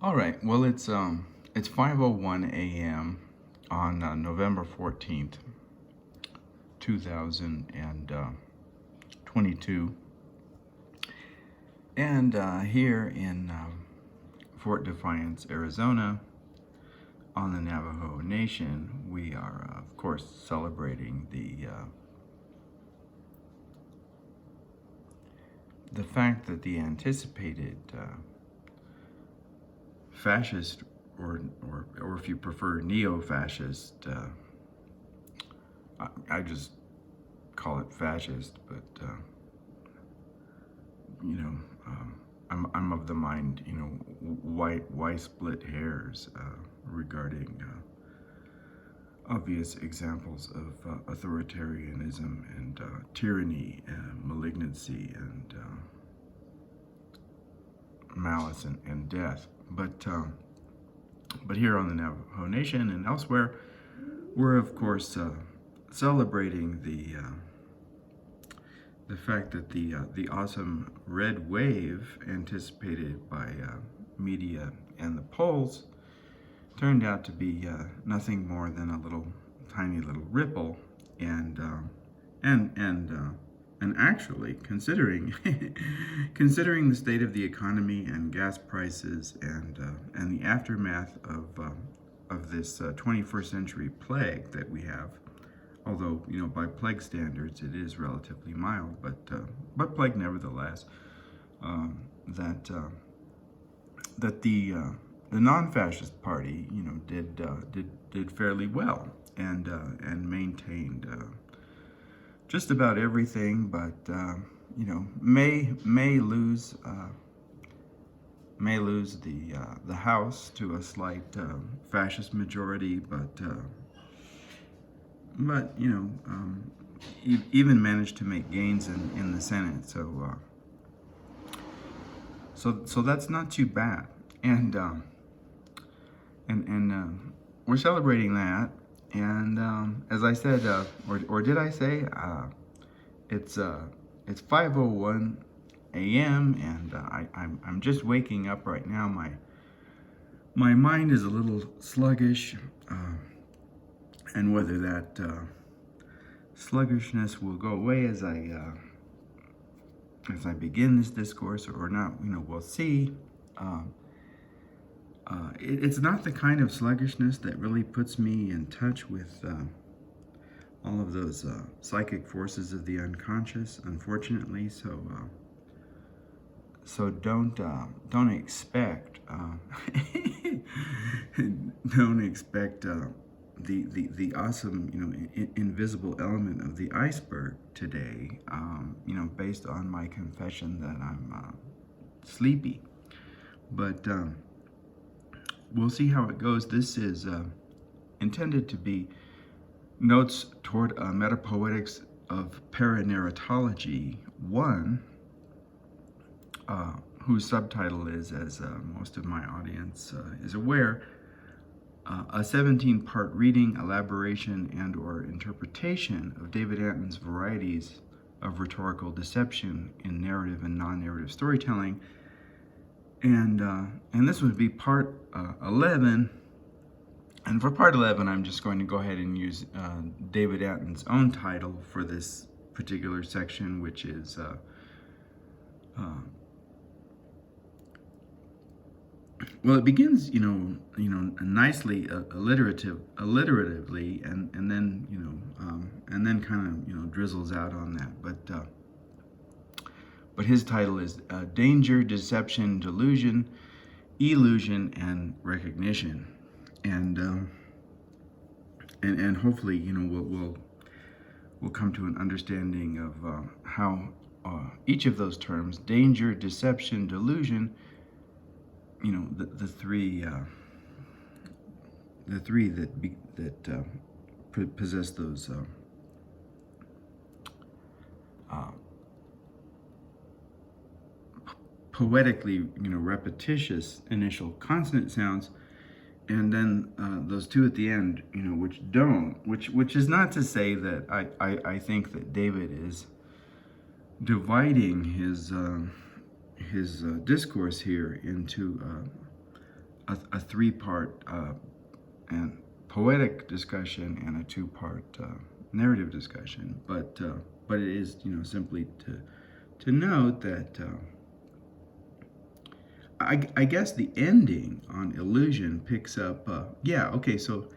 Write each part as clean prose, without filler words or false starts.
All right. Well, it's 5:01 a.m. on November 14th, 2022, and here in Fort Defiance, Arizona, on the Navajo Nation, we are, of course, celebrating the fact that the anticipated fascist, or if you prefer, neo-fascist. I just call it fascist, but you know, I'm of the mind, why split hairs regarding obvious examples of authoritarianism and tyranny and malignancy and malice and death. But here on the Navajo Nation and elsewhere, we're of course celebrating the fact that the awesome red wave anticipated by media and the polls turned out to be nothing more than a tiny little ripple, and actually considering considering the state of the economy and gas prices and the aftermath of this 21st century plague that we have. Although, by plague standards, it is relatively mild, but plague nevertheless. That the non-fascist party, did fairly well and maintained just about everything, but may lose the House to a slight fascist majority, but even managed to make gains in the Senate. So that's not too bad, and we're celebrating that. And as I said, or did I say, it's 5:01 a.m. and I'm just waking up right now. My mind is a little sluggish. And whether that sluggishness will go away as I begin this discourse or not, we'll see. It's not the kind of sluggishness that really puts me in touch with all of those psychic forces of the unconscious, unfortunately. So don't expect don't expect the awesome, invisible element of the iceberg today, based on my confession that I'm sleepy. But we'll see how it goes. This is intended to be notes toward Metapoetics of Paranarratology 1, whose subtitle is, as most of my audience is aware, a 17-part reading, elaboration, and/or interpretation of David Antin's Varieties of Rhetorical Deception in Narrative and Non-Narrative Storytelling. And this would be part 11. And for part 11, I'm just going to go ahead and use David Antin's own title for this particular section, which is well, it begins, nicely alliteratively, and then kind of, drizzles out on that. But his title is Danger, Deception, Delusion, Illusion, and Recognition, and hopefully, we'll come to an understanding of how each of those terms, danger, deception, delusion, the three that possess those poetically, repetitious initial consonant sounds, and then those two at the end, which don't. Which is not to say that I think that David is dividing his discourse here into a three-part and poetic discussion and a two-part narrative discussion. But it is, simply to note that I guess the ending on illusion picks up. Okay. So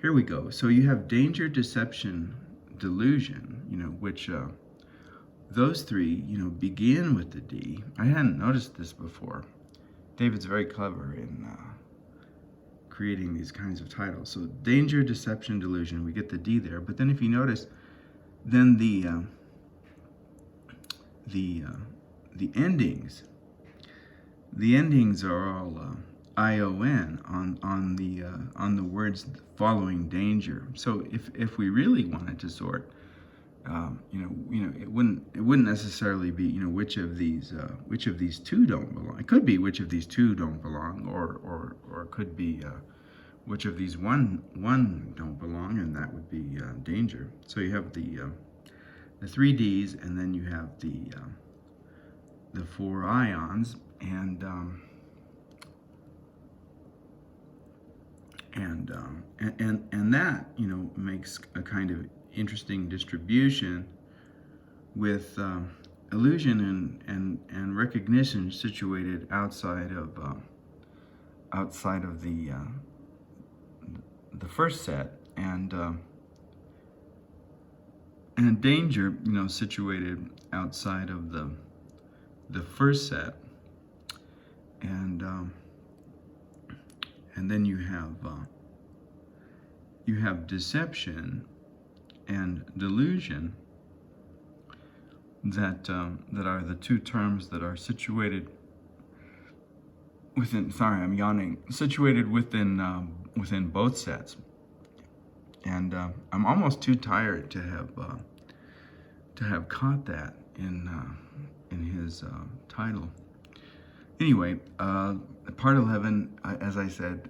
here we go. So you have danger, deception, delusion. Which those three, begin with the D. I hadn't noticed this before. David's very clever in creating these kinds of titles. So danger, deception, delusion, we get the D there. But then if you notice, then the endings are all ION on the words following danger. So if we really wanted to sort, it wouldn't necessarily be which of these two don't belong. It could be which of these two don't belong, or it could be which of these one don't belong, and that would be danger. So you have the three Ds, and then you have the four ions, and that makes a kind of interesting distribution with illusion and recognition situated outside of the first set, and danger situated outside of the first set, and then you have deception and delusion that are the two terms that are situated within. Sorry, I'm yawning. Situated within both sets, and I'm almost too tired to have caught that in his title. Anyway, part 11, as I said,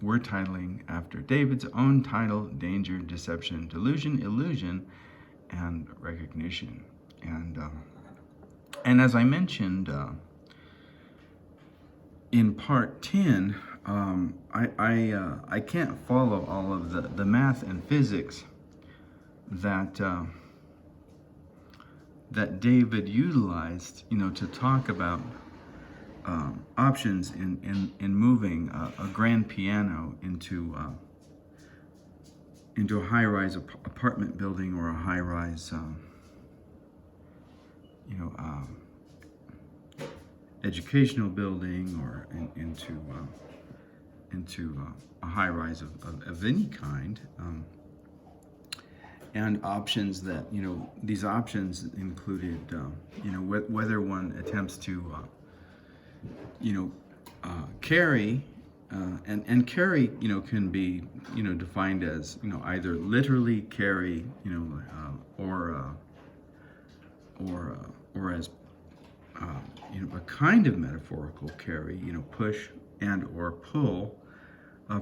we're titling after David's own title: danger, deception, delusion, illusion, and recognition. And as I mentioned in part 10, I can't follow all of the math and physics that David utilized, to talk about options in moving a grand piano into a high-rise apartment building, or a high-rise educational building, or into a high-rise of any kind. And options that, these options included, whether one attempts to carry, and carry, can be, defined as, either literally carry, or as, a kind of metaphorical carry, push and or pull.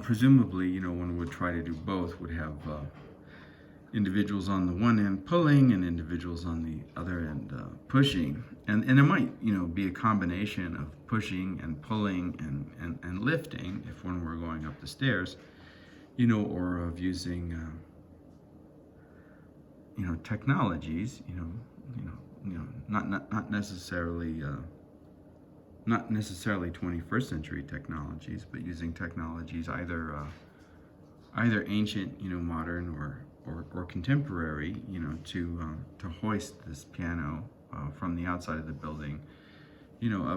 Presumably, one would try to do both, would have individuals on the one end pulling and individuals on the other end pushing, and it might be a combination of pushing and pulling and lifting if one were going up the stairs, or of using technologies, not necessarily 21st century technologies, but using technologies either ancient, modern, or contemporary, to hoist this piano from the outside of the building,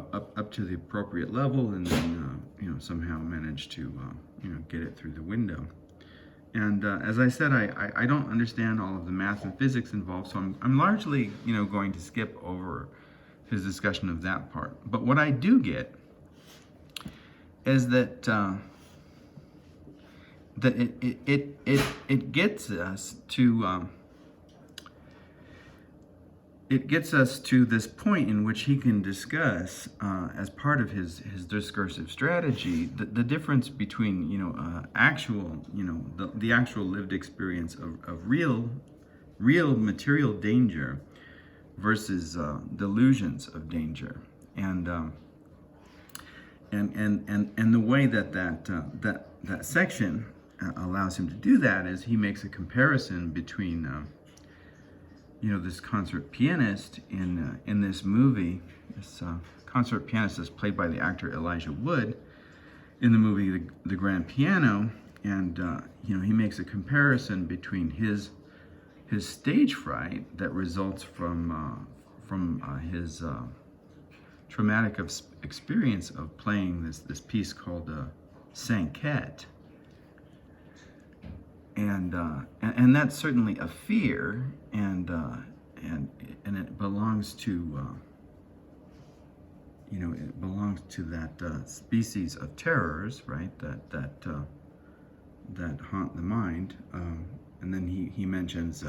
up to the appropriate level, and then somehow manage to get it through the window. And as I said, I don't understand all of the math and physics involved, so I'm largely going to skip over his discussion of that part. But what I do get is that it gets us to this point in which he can discuss, as part of his discursive strategy, the difference between actual the actual lived experience of real material danger versus delusions of danger. And the way that section allows him to do that is he makes a comparison between this concert pianist in this movie. This concert pianist is played by the actor Elijah Wood in the movie The Grand Piano, and he makes a comparison between his stage fright that results from his traumatic experience of playing this piece called Cinquette, and that's certainly a fear, and it belongs to that species of terrors, right? That haunt the mind, and then he mentions.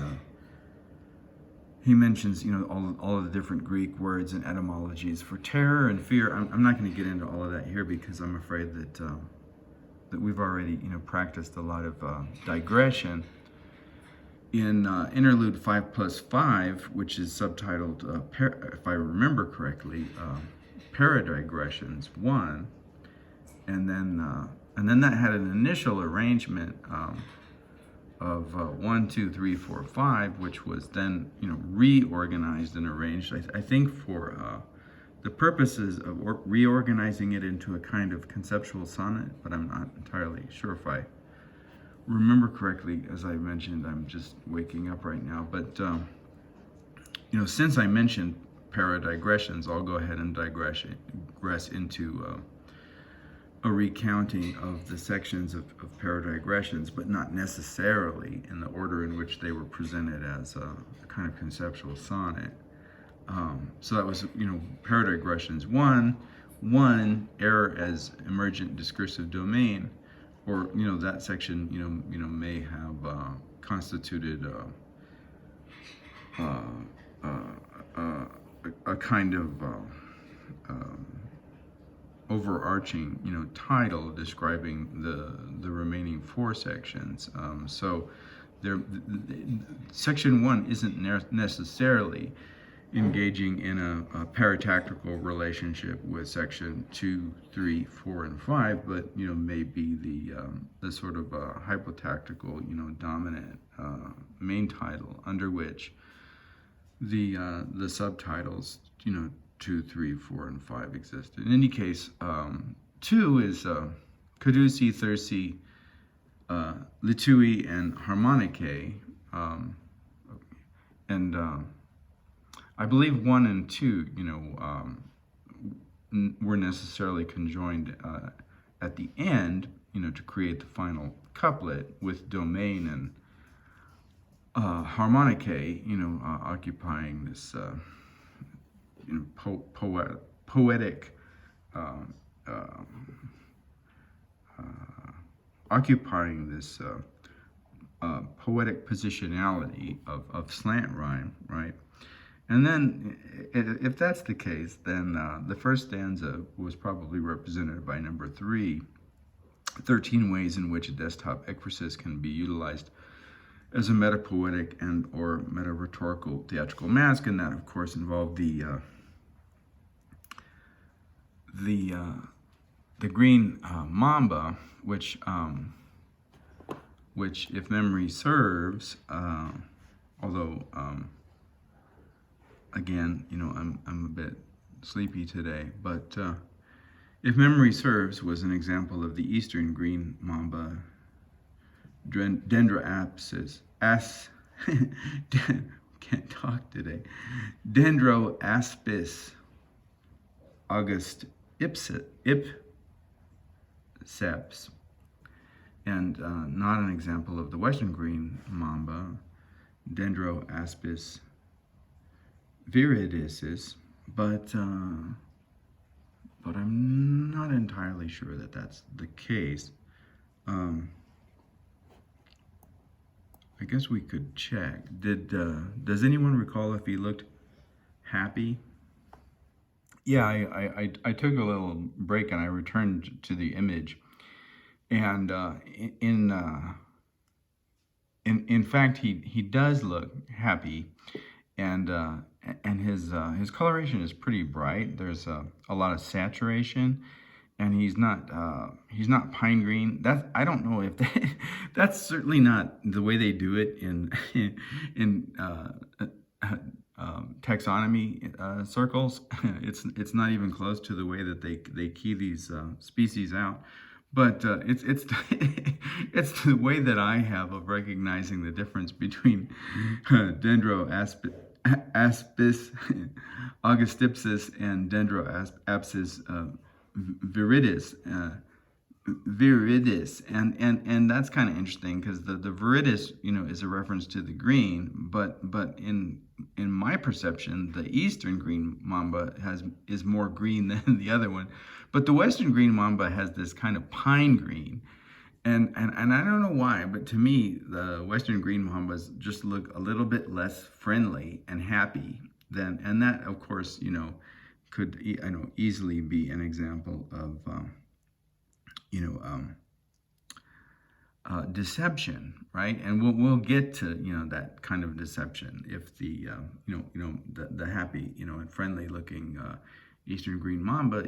He mentions, all of the different Greek words and etymologies for terror and fear. I'm not going to get into all of that here because I'm afraid that we've already, practiced a lot of digression. In Interlude 5+5, which is subtitled, if I remember correctly, Paradigressions 1, and then that had an initial arrangement of 1, 2, 3, 4, 5, which was then reorganized and arranged. I think for the purposes of reorganizing it into a kind of conceptual sonnet, but I'm not entirely sure if I remember correctly. As I mentioned, I'm just waking up right now. But since I mentioned paradigressions, I'll go ahead and digress into a recounting of the sections of paradigressions, but not necessarily in the order in which they were presented as a kind of conceptual sonnet. So that was, paradigressions 1, error as emergent discursive domain, or that section, may have constituted a kind of overarching, title describing the remaining 4 sections. So section 1 isn't necessarily engaging in a paratactical relationship with section 2, 3, 4, and 5, but may be the sort of hypotactical, dominant main title under which the subtitles, 2, 3, 4, and 5 exist. In any case, 2 is Caduci, Thirci, Litui, and Harmonicae, and I believe 1 and 2, were necessarily conjoined at the end, to create the final couplet, with domain and Harmonicae, occupying this poetic, occupying this poetic positionality of slant rhyme, right? And then, if that's the case, then the first stanza was probably represented by number 3, 13 ways in which a desktop ekphrasis can be utilized as a metapoetic and or meta-rhetorical theatrical mask, and that, of course, involved the green mamba, which, if memory serves, although again, I'm a bit sleepy today, but if memory serves, was an example of the eastern green mamba, Dendroapis, can't talk today, Dendroaspis August ipseps, and not an example of the western green mamba, Dendroaspis viridicis, but I'm not entirely sure that that's the case. I guess we could check. Does anyone recall if he looked happy? Yeah, I took a little break and I returned to the image, and in fact he does look happy, and his coloration is pretty bright. There's a lot of saturation, and he's not pine green. I don't know if that's certainly not the way they do it in in taxonomy circles. It's not even close to the way that they key these species out. But it's it's the way that I have of recognizing the difference between Dendroaspis augustipsis and Dendroaspis viridis. Viridis, and that's kind of interesting because the viridis, is a reference to the green, but in my perception, the eastern green mamba is more green than the other one, but the western green mamba has this kind of pine green, and I don't know why, but to me, the western green mambas just look a little bit less friendly and happy and that, of course, could easily be an example of deception, right? And we'll get to that kind of deception if the the happy and friendly looking eastern green mamba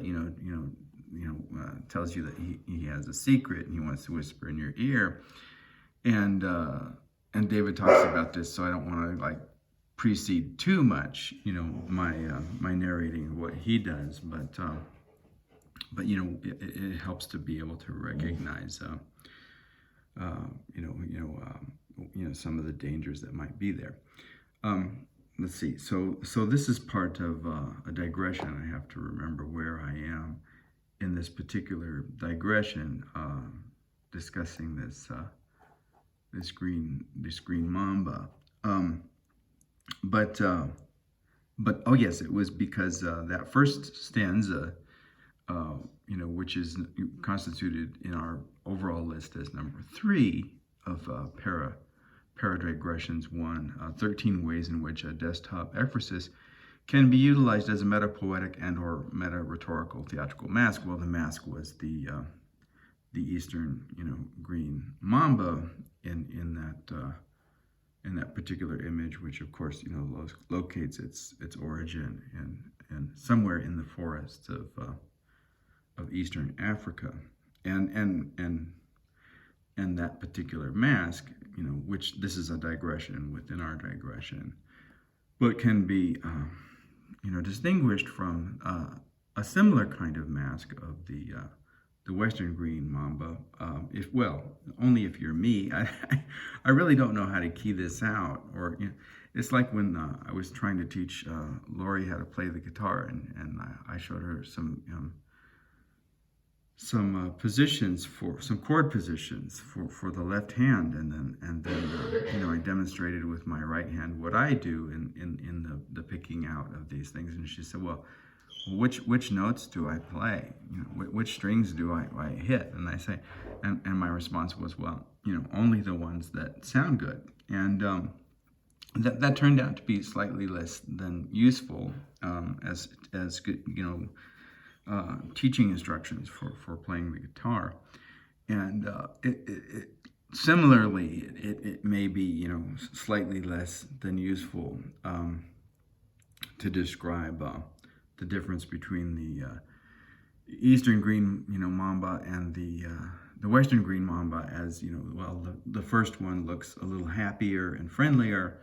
tells you that he has a secret and he wants to whisper in your ear, and David talks about this, so I don't want to precede too much my narrating of what he does, but it helps to be able to recognize some of the dangers that might be there. Let's see. So this is part of a digression. I have to remember where I am in this particular digression, discussing this green mamba. But oh yes, it was because that first stanza, which is constituted in our overall list as number 3 of Paradigressions 1, 13 ways in which a desktop ekphrasis can be utilized as a metapoetic and or meta-rhetorical theatrical mask. Well, the mask was the eastern, green mamba in that particular image, which of course, locates its origin and somewhere in the forests of Eastern Africa, and that particular mask, which this is a digression within our digression, but can be, distinguished from a similar kind of mask of the Western green mamba. Only if you're me. I really don't know how to key this out, or it's like when I was trying to teach Lori how to play the guitar, and I showed her some positions for some chord positions for the left hand, and then I demonstrated with my right hand what I do in the picking out of these things. And she said, well, which notes do I play? Which strings do I hit? And I say, and my response was, well, only the ones that sound good. And that turned out to be slightly less than useful as good, teaching instructions for playing the guitar. And similarly, it may be slightly less than useful to describe the difference between the eastern green mamba and the western green mamba, as the first one looks a little happier and friendlier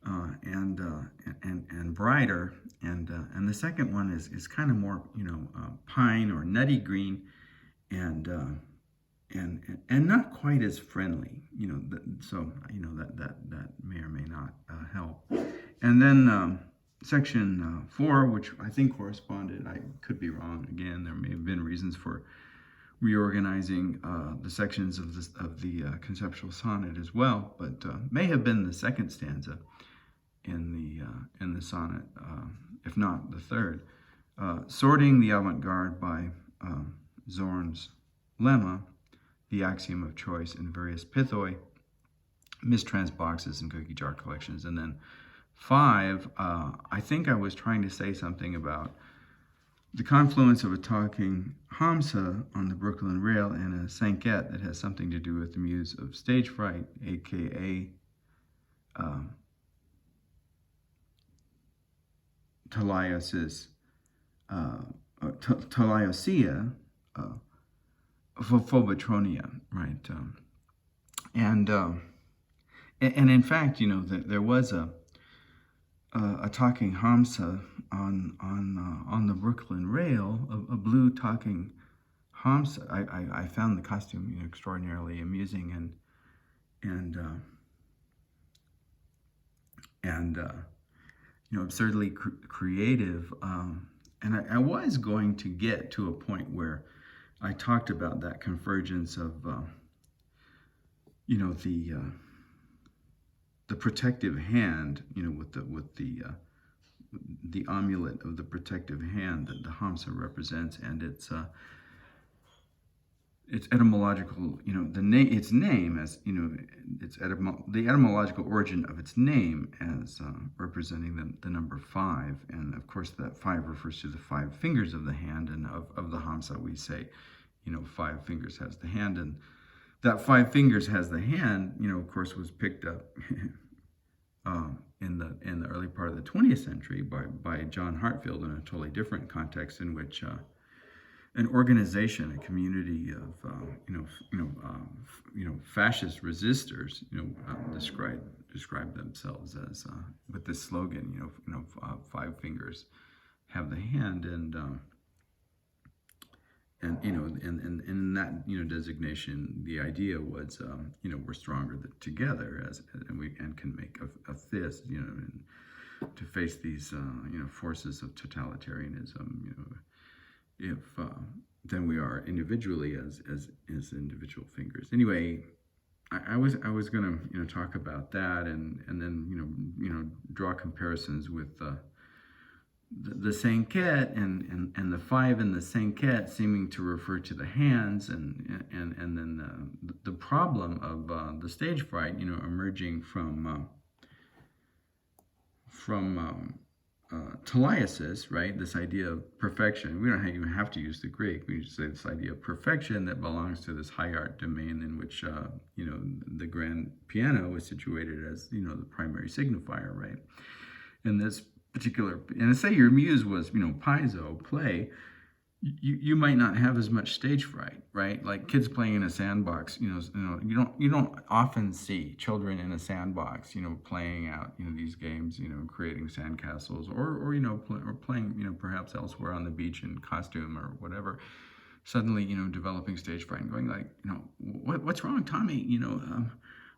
and brighter, and the second one is kind of more pine or nutty green, and not quite as friendly, so that may or may not help. And then section 4, which I think corresponded, I could be wrong, again, there may have been reasons for reorganizing the sections of the conceptual sonnet as well, but may have been the second stanza in the sonnet, if not the third. Sorting the avant-garde by Zorn's lemma, the axiom of choice in various pithoi, mistrans boxes and cookie jar collections. And then 5, I think I was trying to say something about the confluence of a talking Hamsa on the Brooklyn Rail and a Sanket that has something to do with the muse of stage fright, aka Taliosia, Phobotronia, right? And and in fact, there was a talking Hamsa on the Brooklyn Rail, a blue talking Hamsa. I found the costume extraordinarily amusing and absurdly creative. And I was going to get to a point where I talked about that convergence of the protective hand, with the amulet of the protective hand that the Hamsa represents, and its etymological, its name as, the etymological origin of its name as representing the number 5, and of course that 5 refers to the 5 fingers of the hand, and of the Hamsa we say, 5 fingers has the hand, and that 5 fingers has the hand, of course, was picked up in the early part of the 20th century by John Hartfield in a totally different context, in which an organization, a community of fascist resistors, describe themselves as with this slogan, 5 fingers have the hand, and in that designation, the idea was we're stronger together and can make a fist, to face these forces of totalitarianism, if than we are individually as individual fingers. Anyway, I was going to talk about that, and then draw comparisons with the Sanket and the 5 in the Sanket seeming to refer to the hands, and then the problem of the stage fright emerging from teleiosis, right? This idea of perfection. We don't even have to use the Greek. We just say this idea of perfection that belongs to this high art domain in which the grand piano is situated as the primary signifier, right? In this particular, and say your muse was paizo, play, you might not have as much stage fright, right? Like kids playing in a sandbox, you don't often see children in a sandbox, playing out these games, creating sandcastles, or playing perhaps elsewhere on the beach in costume or whatever. Suddenly developing stage fright and going like, what's wrong, Tommy?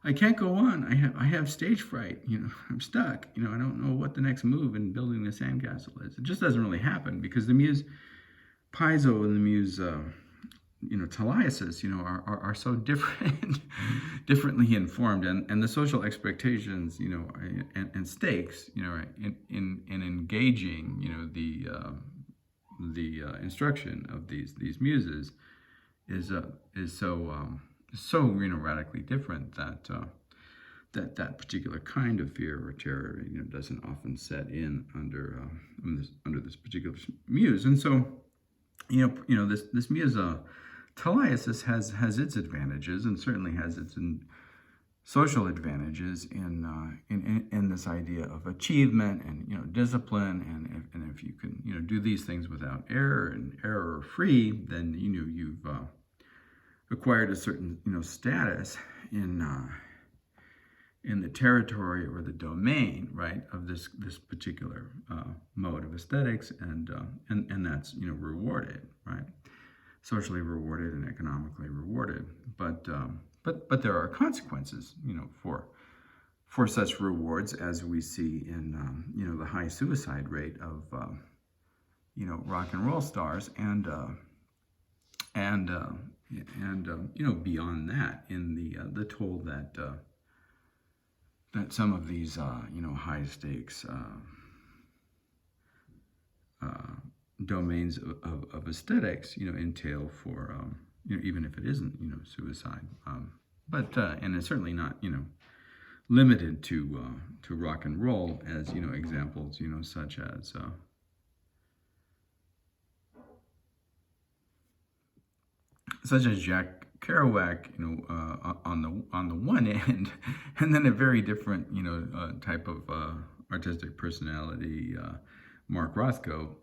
I can't go on. I have stage fright. I'm stuck. I don't know what the next move in building the sandcastle is. It just doesn't really happen because the muse paizo and the muse teleiosis are so different, differently informed, and the social expectations and stakes in engaging the instruction of these muses is so radically different that that particular kind of fear or terror doesn't often set in under this particular muse. And so this muse teleiosis has its advantages, and certainly has its social advantages in this idea of achievement and discipline, and if you can do these things without error and error free, then you've acquired a certain status in the territory or the domain, right, of this particular mode of aesthetics, and that's rewarded, right, socially rewarded and economically rewarded. But there are consequences, for such rewards, as we see in the high suicide rate of rock and roll stars, and beyond that, in the toll that some of these high stakes domains of aesthetics entail for even if it isn't suicide, but and it's certainly not limited to rock and roll, as examples such as Jack Kerouac, on the one end, and then a very different, type of artistic personality, Mark Rothko,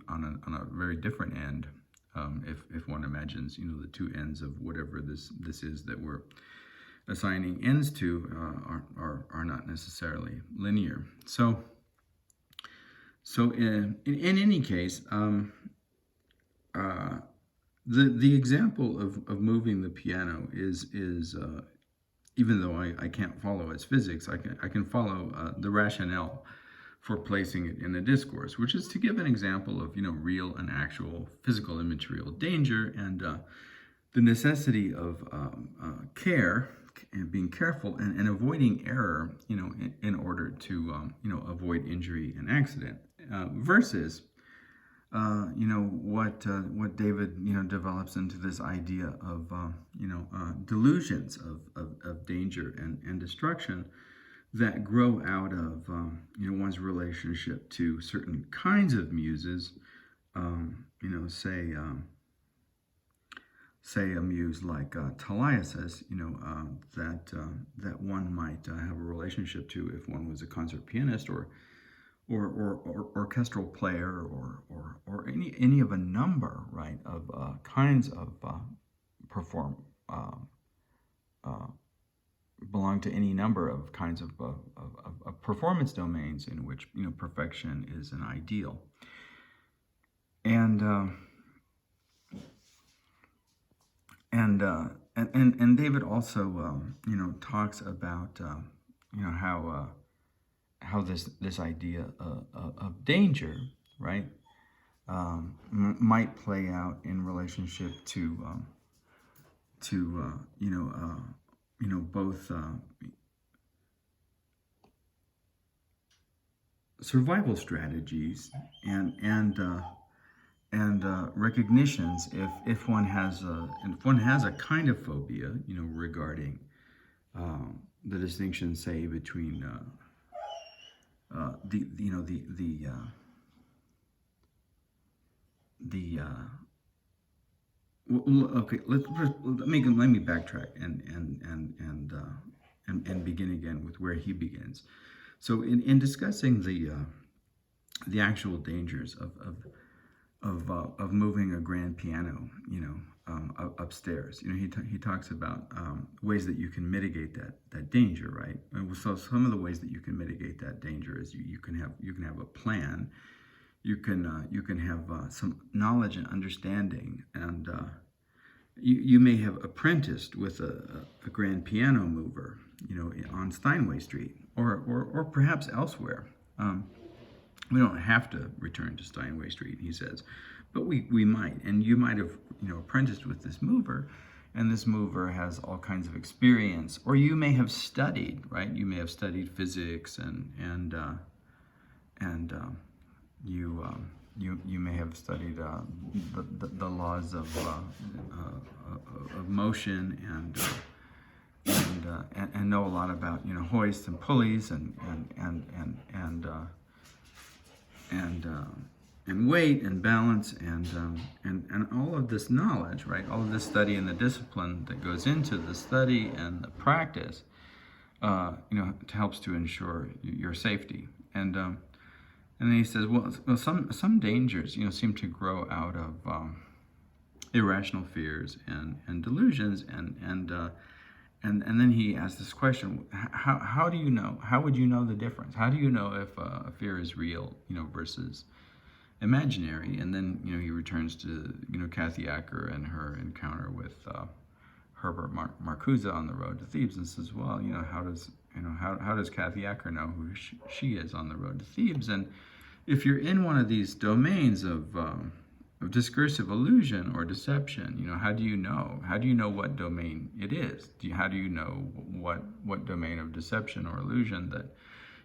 on a very different end. If one imagines, the two ends of whatever this is that we're assigning ends to are not necessarily linear. So in any case, the example of moving the piano is even though I can't follow its physics, I can follow the rationale for placing it in a discourse, which is to give an example of real and actual physical and material danger, and the necessity of care and being careful and avoiding error, in order to avoid injury and accident, versus what David develops into this idea of delusions of danger and destruction that grow out of one's relationship to certain kinds of muses. Say a muse like Taliesis, that one might have a relationship to if one was a concert pianist or orchestral player or any of a number, right, of kinds of belong to any number of kinds of performance domains in which perfection is an ideal. And David also talks about how this idea of danger, right, might play out in relationship to both survival strategies and recognitions if one has a kind of phobia, regarding the distinction, say, between okay, let me backtrack and begin again with where he begins. So in discussing the actual dangers of moving a grand piano, upstairs, he talks about ways that you can mitigate that danger, right? And so some of the ways that you can mitigate that danger is you can have a plan. You can have some knowledge and understanding, and you may have apprenticed with a grand piano mover, on Steinway Street or perhaps elsewhere. We don't have to return to Steinway Street, he says, but we might, and you might have apprenticed with this mover, and this mover has all kinds of experience, or you may have studied, right? You may have studied physics and you may have studied the laws of motion and know a lot about hoists and pulleys and weight and balance and all of this knowledge, right? All of this study and the discipline that goes into the study and the practice, helps to ensure your safety. And then he says, well, some dangers, seem to grow out of irrational fears and delusions, and then he asks this question: how do you know? How would you know the difference? How do you know if a fear is real, versus imaginary? And then he returns to Kathy Acker and her encounter with Herbert Marcuse on the road to Thebes, and says, well, how does Kathy Acker know who she is on the road to Thebes? And if you're in one of these domains of discursive illusion or deception, how do you know? How do you know what domain it is? How do you know what domain of deception or illusion that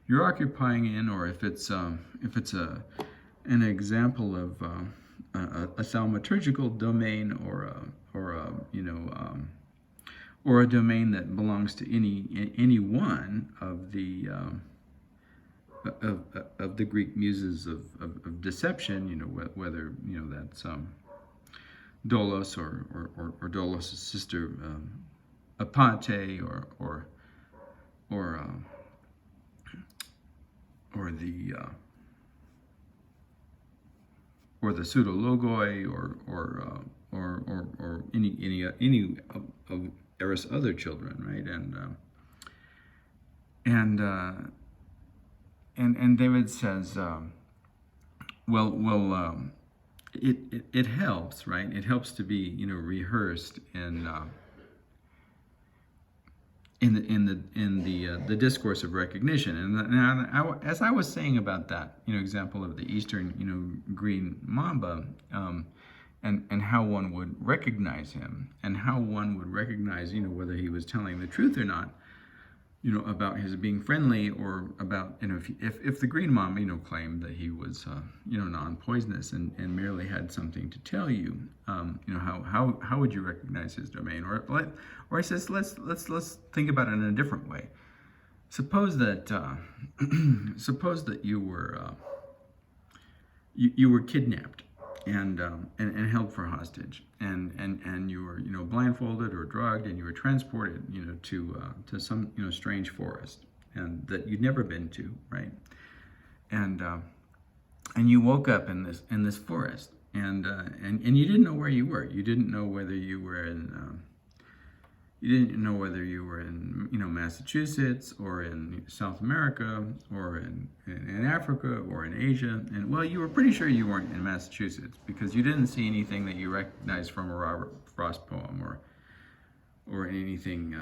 you're occupying in, or if it's an example of a thaumaturgical domain or a domain that belongs to any one of the Greek muses of deception, whether that's Dolos or Dolos' sister Apate or or the pseudologoi, or any of Eris' other children, right? And David says, it helps, right? It helps to be, rehearsed in the discourse of recognition. And as I was saying about that, example of the Eastern, green mamba, and how one would recognize him, and how one would recognize, whether he was telling the truth or not, about his being friendly, or about, if the green mamba, claimed that he was, non-poisonous and merely had something to tell you, how would you recognize his domain? Or he says, let's think about it in a different way. Suppose that you were kidnapped and held for hostage, and you were blindfolded or drugged, and you were transported to some strange forest, and that you'd never been to, right? And you woke up in this forest, and you didn't know where you were. You didn't know whether you were in Massachusetts, or in South America, or in Africa, or in Asia. And well, you were pretty sure you weren't in Massachusetts, because you didn't see anything that you recognized from a Robert Frost poem, or anything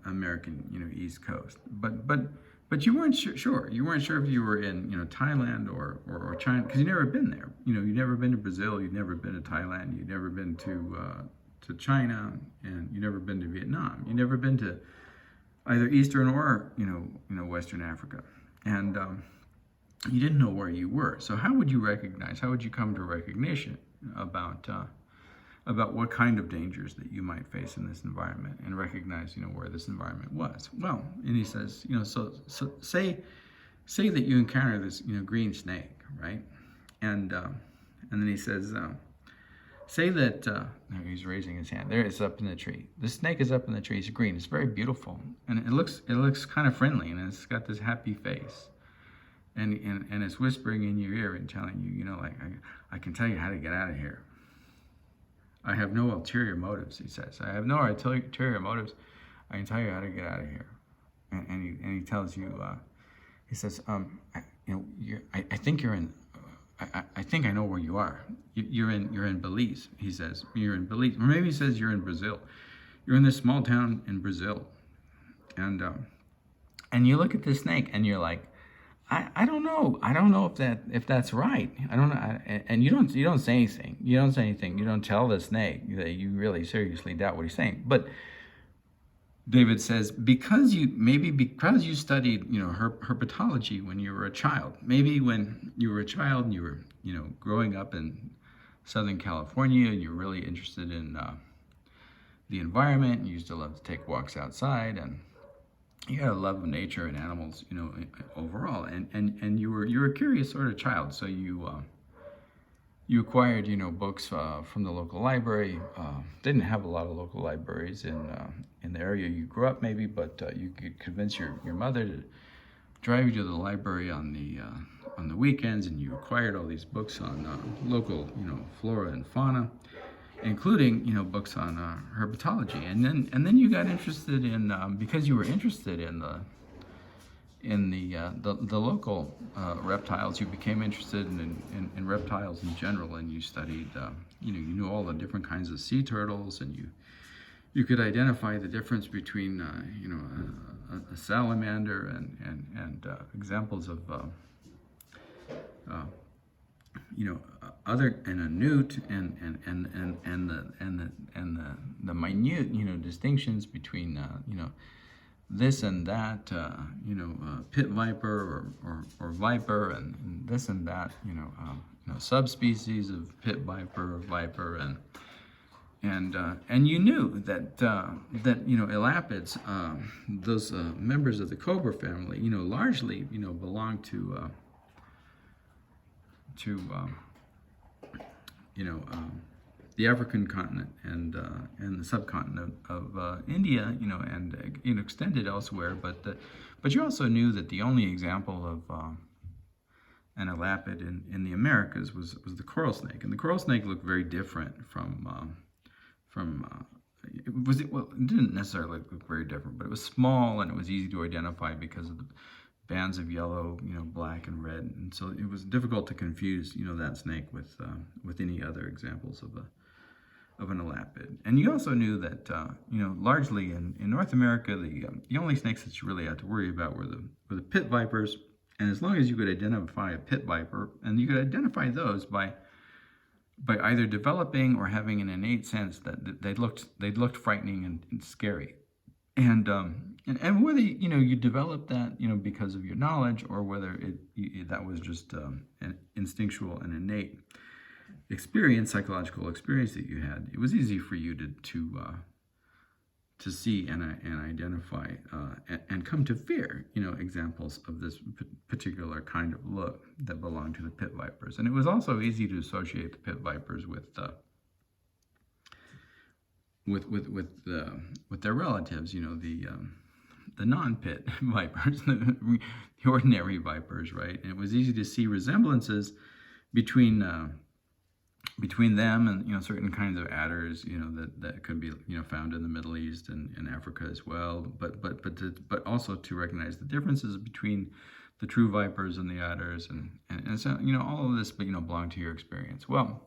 American East Coast. But you weren't sure. You weren't sure if you were in Thailand or China, because you'd never been there. You'd never been to Brazil. You'd never been to Thailand. You'd never been to China, and you've never been to Vietnam. You've never been to either Eastern or Western Africa, and you didn't know where you were. So how would you recognize? How would you come to recognition about what kind of dangers that you might face in this environment, and recognize where this environment was? Well, and he says, so say that you encounter this green snake, right? And then he says, say that, he's raising his hand. There, it's up in the tree. The snake is up in the tree. It's green. It's very beautiful, and it looks kind of friendly, and it's got this happy face, and it's whispering in your ear and telling you, I can tell you how to get out of here. I have no ulterior motives, he says. I have no ulterior motives. I can tell you how to get out of here. And he tells you, he says, I think you're in. I think I know where you are. You're in Belize, he says. You're in Belize. Or maybe he says you're in Brazil. You're in this small town in Brazil. And you look at this snake, and you're like, I don't know. I don't know if that's right. I don't know. And you don't say anything. You don't say anything. You don't tell the snake that you really seriously doubt what he's saying. But David says, because you studied, herpetology when you were a child. Maybe when you were a child and you were, growing up in Southern California, and you're really interested in the environment. You used to love to take walks outside, and you had a love of nature and animals, overall. And you were a curious sort of child. So you acquired, books from the local library. Didn't have a lot of local libraries in the area you grew up, maybe, but you could convince your mother to drive you to the library on the weekends, and you acquired all these books on local, flora and fauna, including, books on herpetology. And then you got interested in, because you were interested in the local reptiles, you became interested in reptiles in general, and you studied, you knew all the different kinds of sea turtles, and you could identify the difference between, a salamander and examples of, other, and a newt, and the minute, distinctions between, this and that, pit viper or viper, and this and that, subspecies of pit viper or viper, and you knew that elapids, those members of the cobra family, largely, belong to the African continent and the subcontinent of India, and extended elsewhere. But you also knew that the only example of an elapid in the Americas was the coral snake, and the coral snake looked very different it didn't necessarily look very different, but it was small and it was easy to identify because of the bands of yellow, black and red, and so it was difficult to confuse, that snake with any other examples of an elapid. And you also knew that, largely in North America, the only snakes that you really had to worry about were the pit vipers, and as long as you could identify a pit viper, and you could identify those by either developing or having an innate sense that they looked frightening and scary. And whether you developed that because of your knowledge, or whether that was just an instinctual and innate experience, psychological experience that you had, it was easy for you to see and identify and come to fear examples of this particular kind of look that belonged to the pit vipers. And it was also easy to associate the pit vipers with their relatives, the non-pit vipers, the ordinary vipers, right? And it was easy to see resemblances between them and certain kinds of adders, that could be found in the Middle East and in Africa as well. But also to recognize the differences between the true vipers and the adders, and so all of this, belonged to your experience. Well.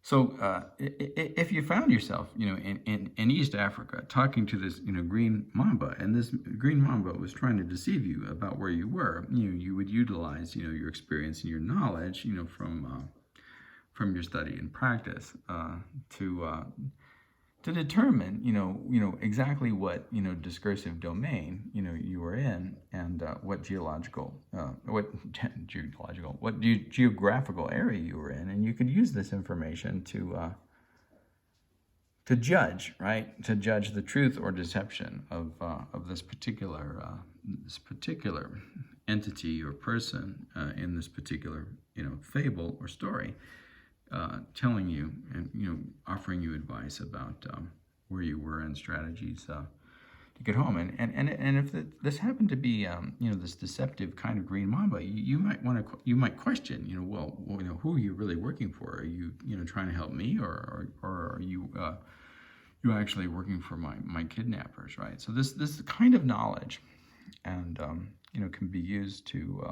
So if you found yourself, in East Africa talking to this, green mamba, and this green mamba was trying to deceive you about where you were, you would utilize, your experience and your knowledge, from your study and practice, to determine, exactly what, discursive domain, you were in, and what geographical area you were in, and you could use this information to judge, right? To judge the truth or deception of this particular entity or person in this particular, fable or story. Telling you and offering you advice about where you were and strategies to get home. And if this happened to be this deceptive kind of green mamba, you might question who are you really working for? Are you trying to help me, or are you actually working for my kidnappers, right? So this kind of knowledge and can be used to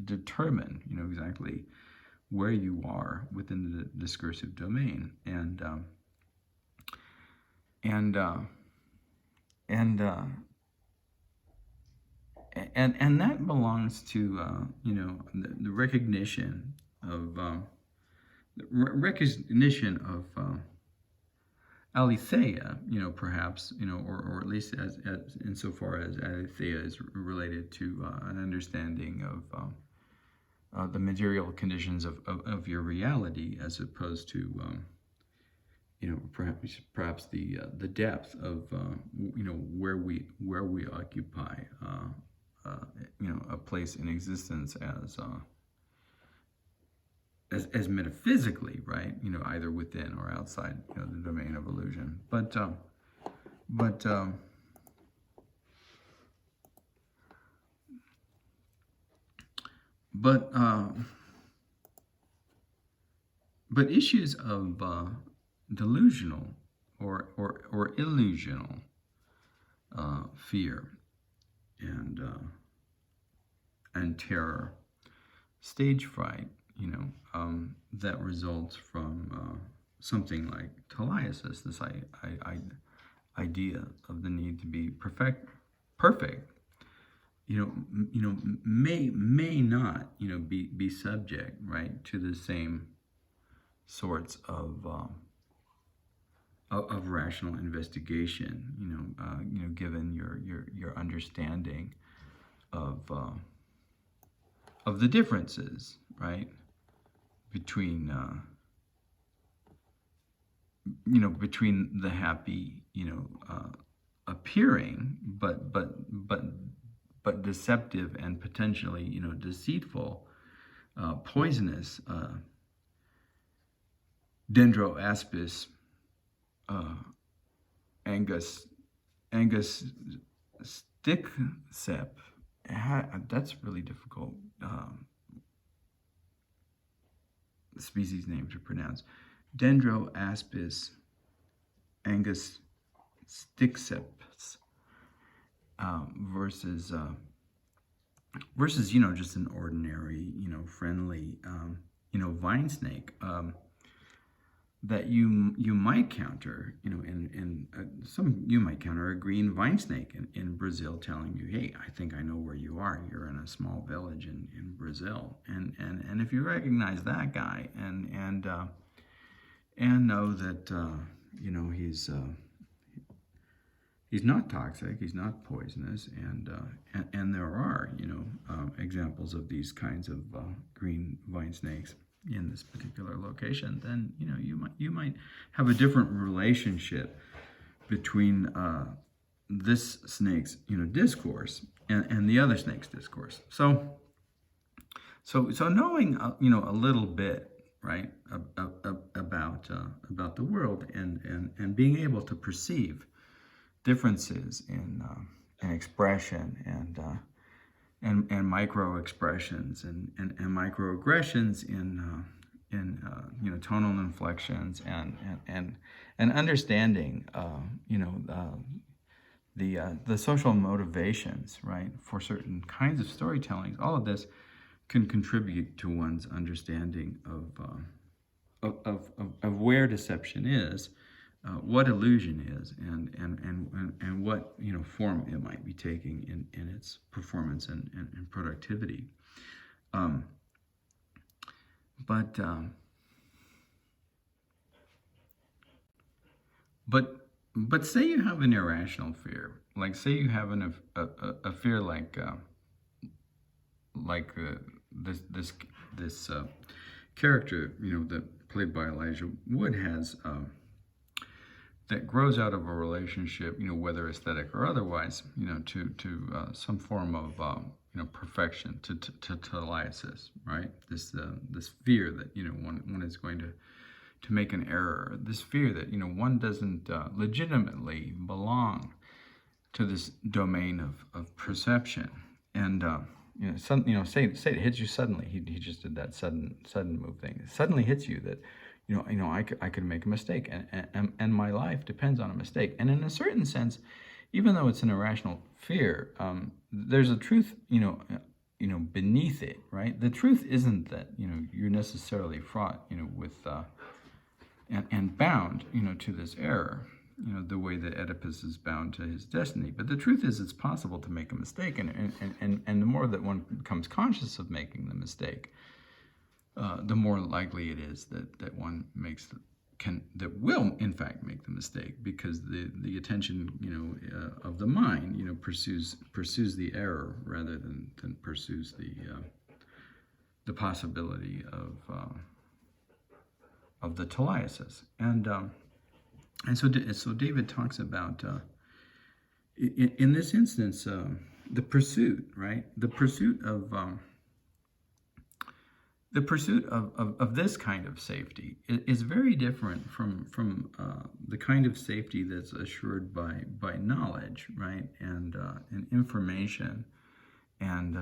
determine exactly where you are within the discursive domain, and that belongs to the recognition of aletheia, perhaps, or at least as insofar as aletheia is related to an understanding of the material conditions of your reality, as opposed to perhaps the depth of where we occupy a place in existence as metaphysically, right? Either within or outside the domain of illusion. But issues of delusional or illusional fear and terror, stage fright, that results from something like teleiosis, this idea of the need to be perfect, may not, be subject, right, to the same sorts of rational investigation, given your understanding of the differences, right, between between the happy, appearing but deceptive and potentially, deceitful, poisonous Dendroaspis angus stickcep. That's really difficult species name to pronounce. Dendroaspis angus stickceps versus just an ordinary friendly vine snake that you might counter you might counter a green vine snake in Brazil telling you, hey, I think I know where you are. You're in a small village in Brazil, and if you recognize that guy and know that he's not toxic, he's not poisonous, and there are examples of these kinds of green vine snakes in this particular location, then you might have a different relationship between this snake's discourse and the other snake's discourse. So knowing a little bit, right, about the world and being able to perceive differences in expression and micro expressions and microaggressions in tonal inflections and understanding the social motivations, right, for certain kinds of storytelling. All of this can contribute to one's understanding of where deception is, what illusion is, and what form it might be taking in its performance and productivity. But say you have an irrational fear, like say you have a fear like this character that played by Elijah Wood has. That grows out of a relationship, whether aesthetic or otherwise, to some form of perfection, to teliosis, right? This fear that one is going to make an error. This fear that one doesn't legitimately belong to this domain of perception, and say it hits you suddenly. He just did that sudden move thing. It suddenly hits you that. I could make a mistake, and my life depends on a mistake. And in a certain sense, even though it's an irrational fear, there's a truth, beneath it, right? The truth isn't that you're necessarily fraught, with and bound, to this error, the way that Oedipus is bound to his destiny. But the truth is, it's possible to make a mistake, and the more that one becomes conscious of making the mistake, the more likely it is that one will in fact make the mistake, because the attention of the mind pursues the error rather than pursues the possibility of the teliosis. And so David talks about in this instance the pursuit, right? The pursuit of this kind of safety is very different from the kind of safety that's assured by knowledge, right, and information, and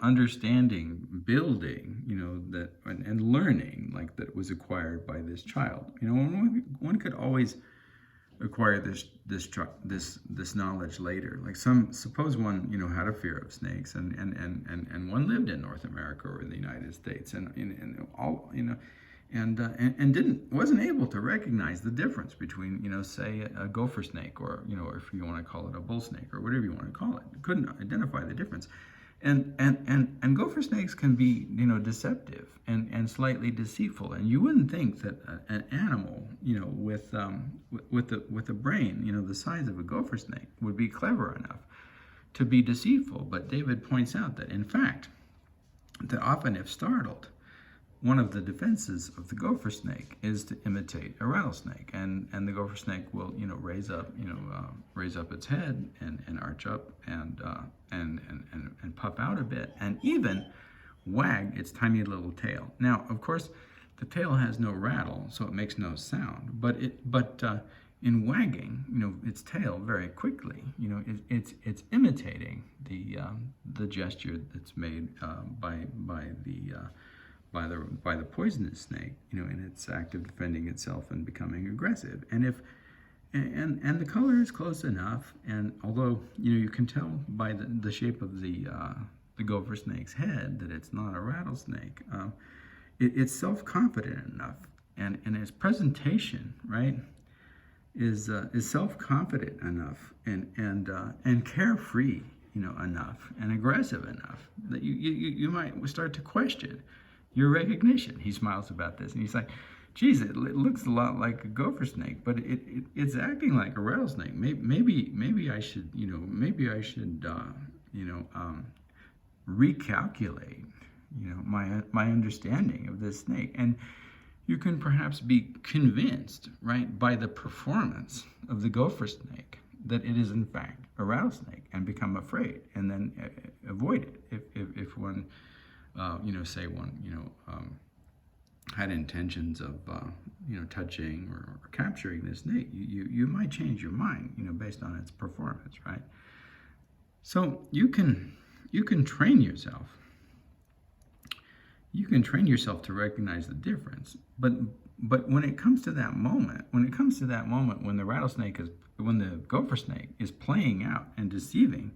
understanding, building, that and learning, like that was acquired by this child. One could always acquire this knowledge later. Like suppose one had a fear of snakes and one lived in North America or in the United States and wasn't able to recognize the difference between say a gopher snake or if you want to call it a bull snake or whatever you want to call it. Couldn't identify the difference. And gopher snakes can be deceptive and slightly deceitful, and you wouldn't think that an animal with a brain the size of a gopher snake would be clever enough to be deceitful. But David points out that in fact that often, if startled, one of the defenses of the gopher snake is to imitate a rattlesnake, and the gopher snake will raise up its head and arch up and puff out a bit and even wag its tiny little tail. Now, of course, The tail has no rattle, so it makes no sound. But in wagging, its tail very quickly, it's imitating the gesture that's made by the poisonous snake, in its act of defending itself and becoming aggressive. And the color is close enough, and although you can tell by the shape of the gopher snake's head that it's not a rattlesnake, it's self-confident enough, and its presentation, right, is self-confident enough and carefree, enough, and aggressive enough that you might start to question your recognition. He smiles about this, and he's like, geez, it looks a lot like a gopher snake, but it's acting like a rattlesnake. Maybe I should, recalculate, my understanding of this snake. And you can perhaps be convinced, right, by the performance of the gopher snake that it is in fact a rattlesnake, and become afraid, and then avoid it if one, say one, had intentions of touching or capturing this snake. You might change your mind, based on its performance, right? So you can train yourself. You can train yourself to recognize the difference. But when it comes to that moment, when the gopher snake is playing out and deceiving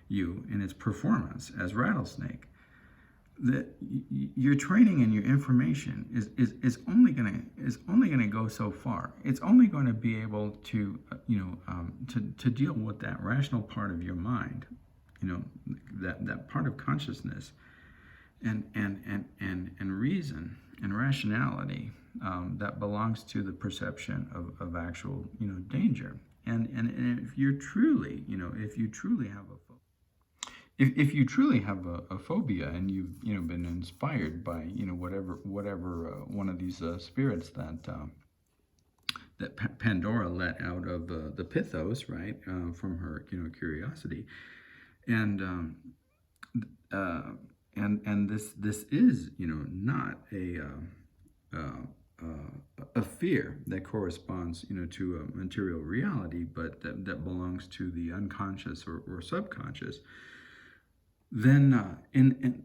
you in its performance as rattlesnake, that your training and your information is only gonna go so far. It's only going to be able to to deal with that rational part of your mind, that part of consciousness, and reason and rationality that belongs to the perception of actual danger. And if you truly have if you truly have a phobia, and you've been inspired by whatever one of these spirits that Pandora let out of the Pythos, right, from her curiosity, and this is not a fear that corresponds to a material reality, but that belongs to the unconscious or subconscious. Then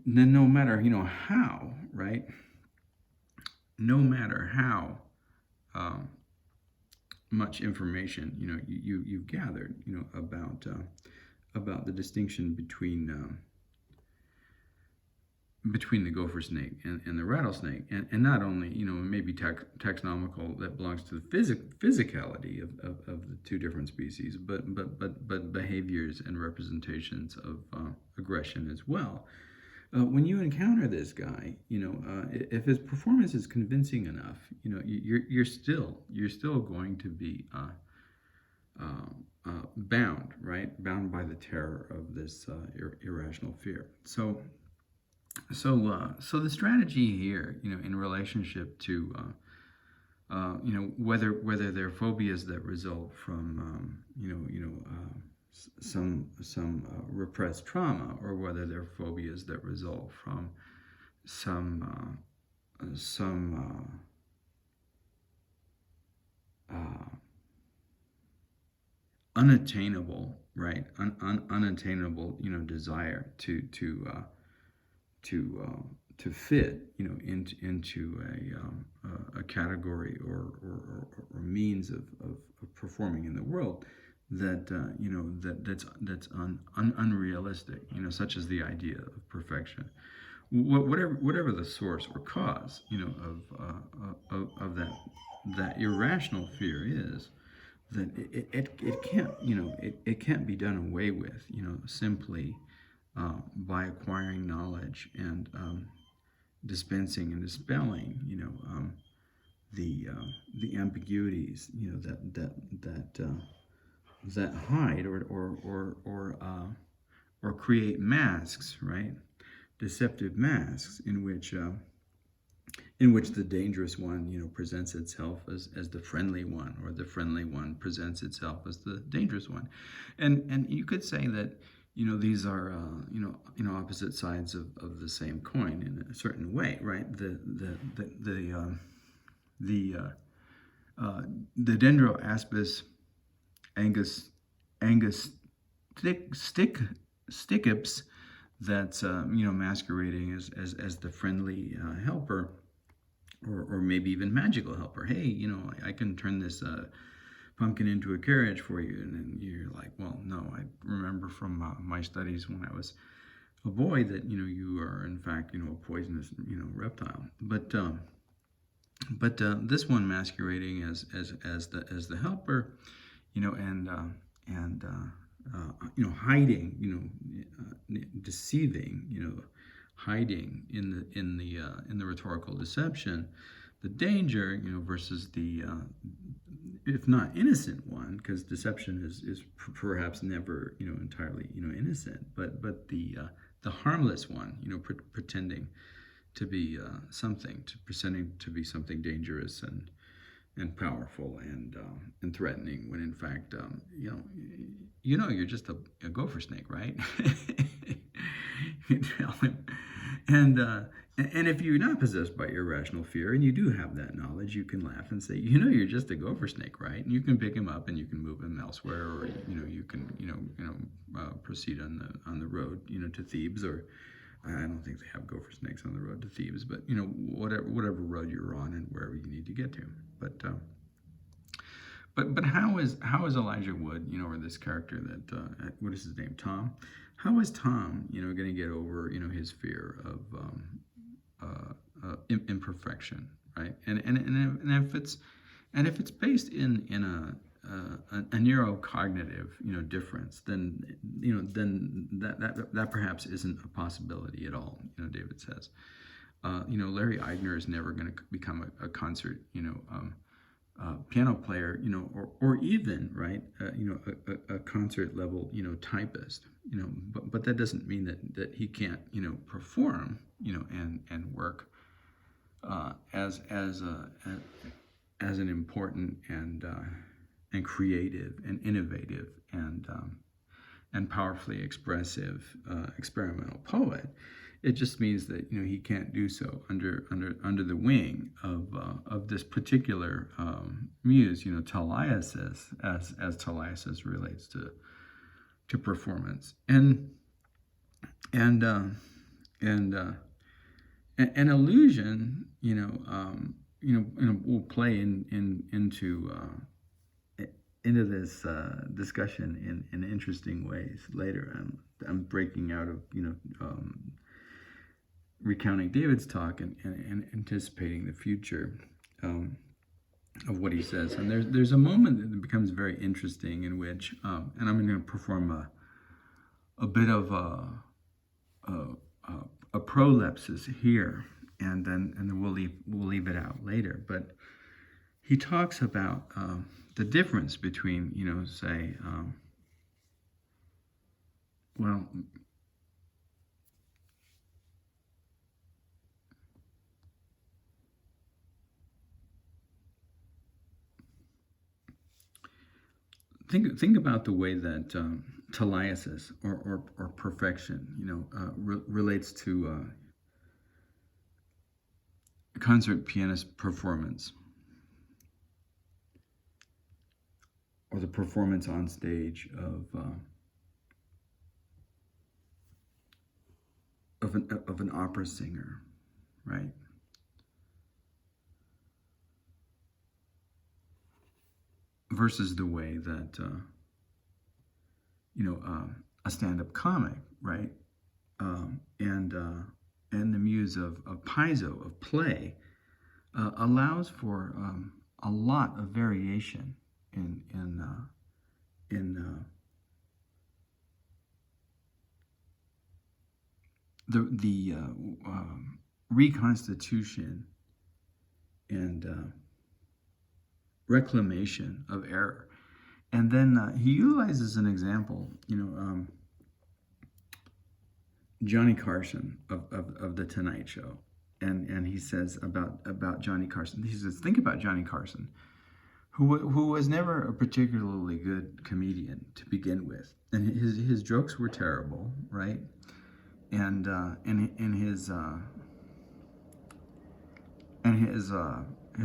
no matter how, right, no matter how much information you've gathered about the distinction between the gopher snake and the rattlesnake, and not only maybe taxonomical that belongs to the physicality of the two different species, but behaviors and representations of aggression as well. When you encounter this guy, if his performance is convincing enough, you're still going to be bound, right? Bound by the terror of this irrational fear. So the strategy here, in relationship to, whether they're phobias that result from, some repressed trauma, or whether they're phobias that result from some unattainable, right, unattainable, desire to fit into a category or means of performing in the world that's unrealistic, such as the idea of perfection, whatever the source or cause of that irrational fear is, that it can't be done away with simply by acquiring knowledge and dispensing and dispelling, the ambiguities, that hide or create masks, right? Deceptive masks in which the dangerous one, presents itself as the friendly one, or the friendly one presents itself as the dangerous one, and you could say that these are opposite sides of the same coin in a certain way, right? The Dendroaspis angus stickips that's masquerading as the friendly helper, or maybe even magical helper. Hey, I can turn this pumpkin into a carriage for you. And then you're like, well, no, I remember from my studies when I was a boy that you are in fact a poisonous reptile. But this one masquerading as the helper, and hiding, deceiving, hiding in the rhetorical deception, the danger, versus the if not innocent one, because deception is perhaps never entirely innocent, but the harmless one, pretending to be pretending to be something dangerous and powerful and threatening, when in fact you're just a gopher snake, right? You tell him. And if you're not possessed by irrational fear, and you do have that knowledge, you can laugh and say, you're just a gopher snake, right? And you can pick him up and you can move him elsewhere, or you can proceed on the road to Thebes, or I don't think they have gopher snakes on the road to Thebes, but whatever road you're on and wherever you need to get to. But how is Elijah Wood, or this character that what is his name, Tom? How is Tom, going to get over his fear of imperfection, right? And if it's based in a neurocognitive difference, then that perhaps isn't a possibility at all. David says, Larry Eigner is never going to become a concert piano player, or even, right, a concert level typist, but that doesn't mean that he can't perform and work as an important and creative and innovative and powerfully expressive experimental poet. It just means that he can't do so under the wing of this particular muse, Talaiasis, as Talaiasis relates to performance, and illusion, will play into this discussion in interesting ways later. I'm breaking out of recounting David's talk and anticipating the future of what he says. And there's a moment that becomes very interesting in which, and I'm going to perform a bit of a prolepsis here, and then we'll leave it out later. But he talks about the difference between, say, think about the way that Talaiasis or perfection, relates to concert pianist performance, or the performance on stage of an opera singer, right? Versus the way that a stand-up comic, right, and the muse of paizo, of play, allows for a lot of variation in the reconstitution and reclamation of error. And then he utilizes an example, Johnny Carson of The Tonight Show. And he says about Johnny Carson, he says, think about Johnny Carson, who was never a particularly good comedian to begin with, and his jokes were terrible, right? And his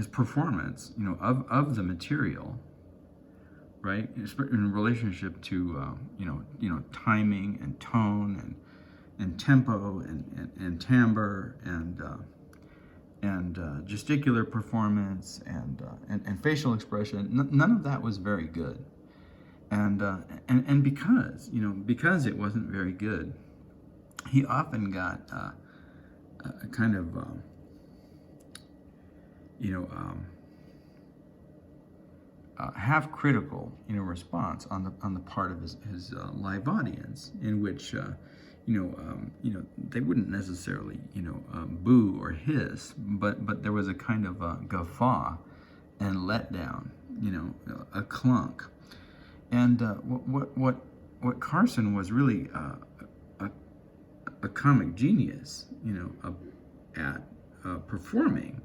performance, of the material, right, in relationship to timing and tone and tempo and timbre and gesticular performance and facial expression. None of that was very good, and because it wasn't very good, he often got a kind of half critical response on the part of his live audience, in which they wouldn't necessarily boo or hiss, but there was a kind of guffaw and letdown, a clunk. And what Carson was really a comic genius, at performing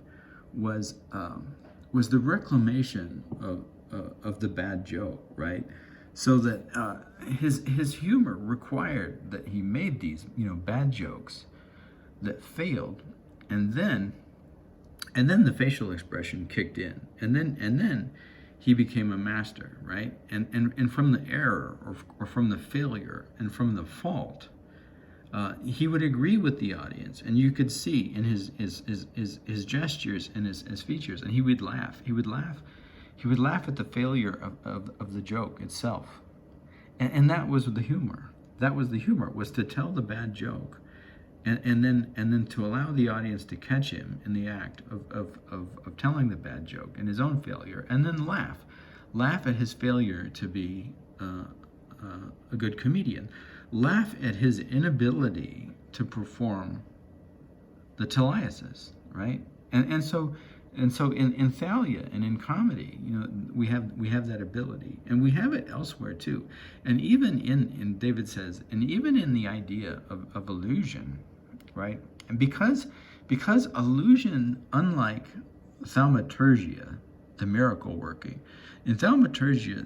was the reclamation of the bad joke, right? So that his humor required that he made these bad jokes that failed, and then the facial expression kicked in, and then he became a master, right? And from the error or from the failure and from the fault, he would agree with the audience, and you could see in his gestures and his features, and he would laugh. He would laugh at the failure of the joke itself, and that was the humor. That was the humor, was to tell the bad joke, and then to allow the audience to catch him in the act of telling the bad joke and his own failure, and then laugh at his failure to be a good comedian. Laugh at his inability to perform the teleiosis, right? And so in Thalia and in comedy, we have that ability, and we have it elsewhere too. And even in David says, and even in the idea of illusion, right? And because illusion, unlike thaumaturgia, the miracle working, in thaumaturgia,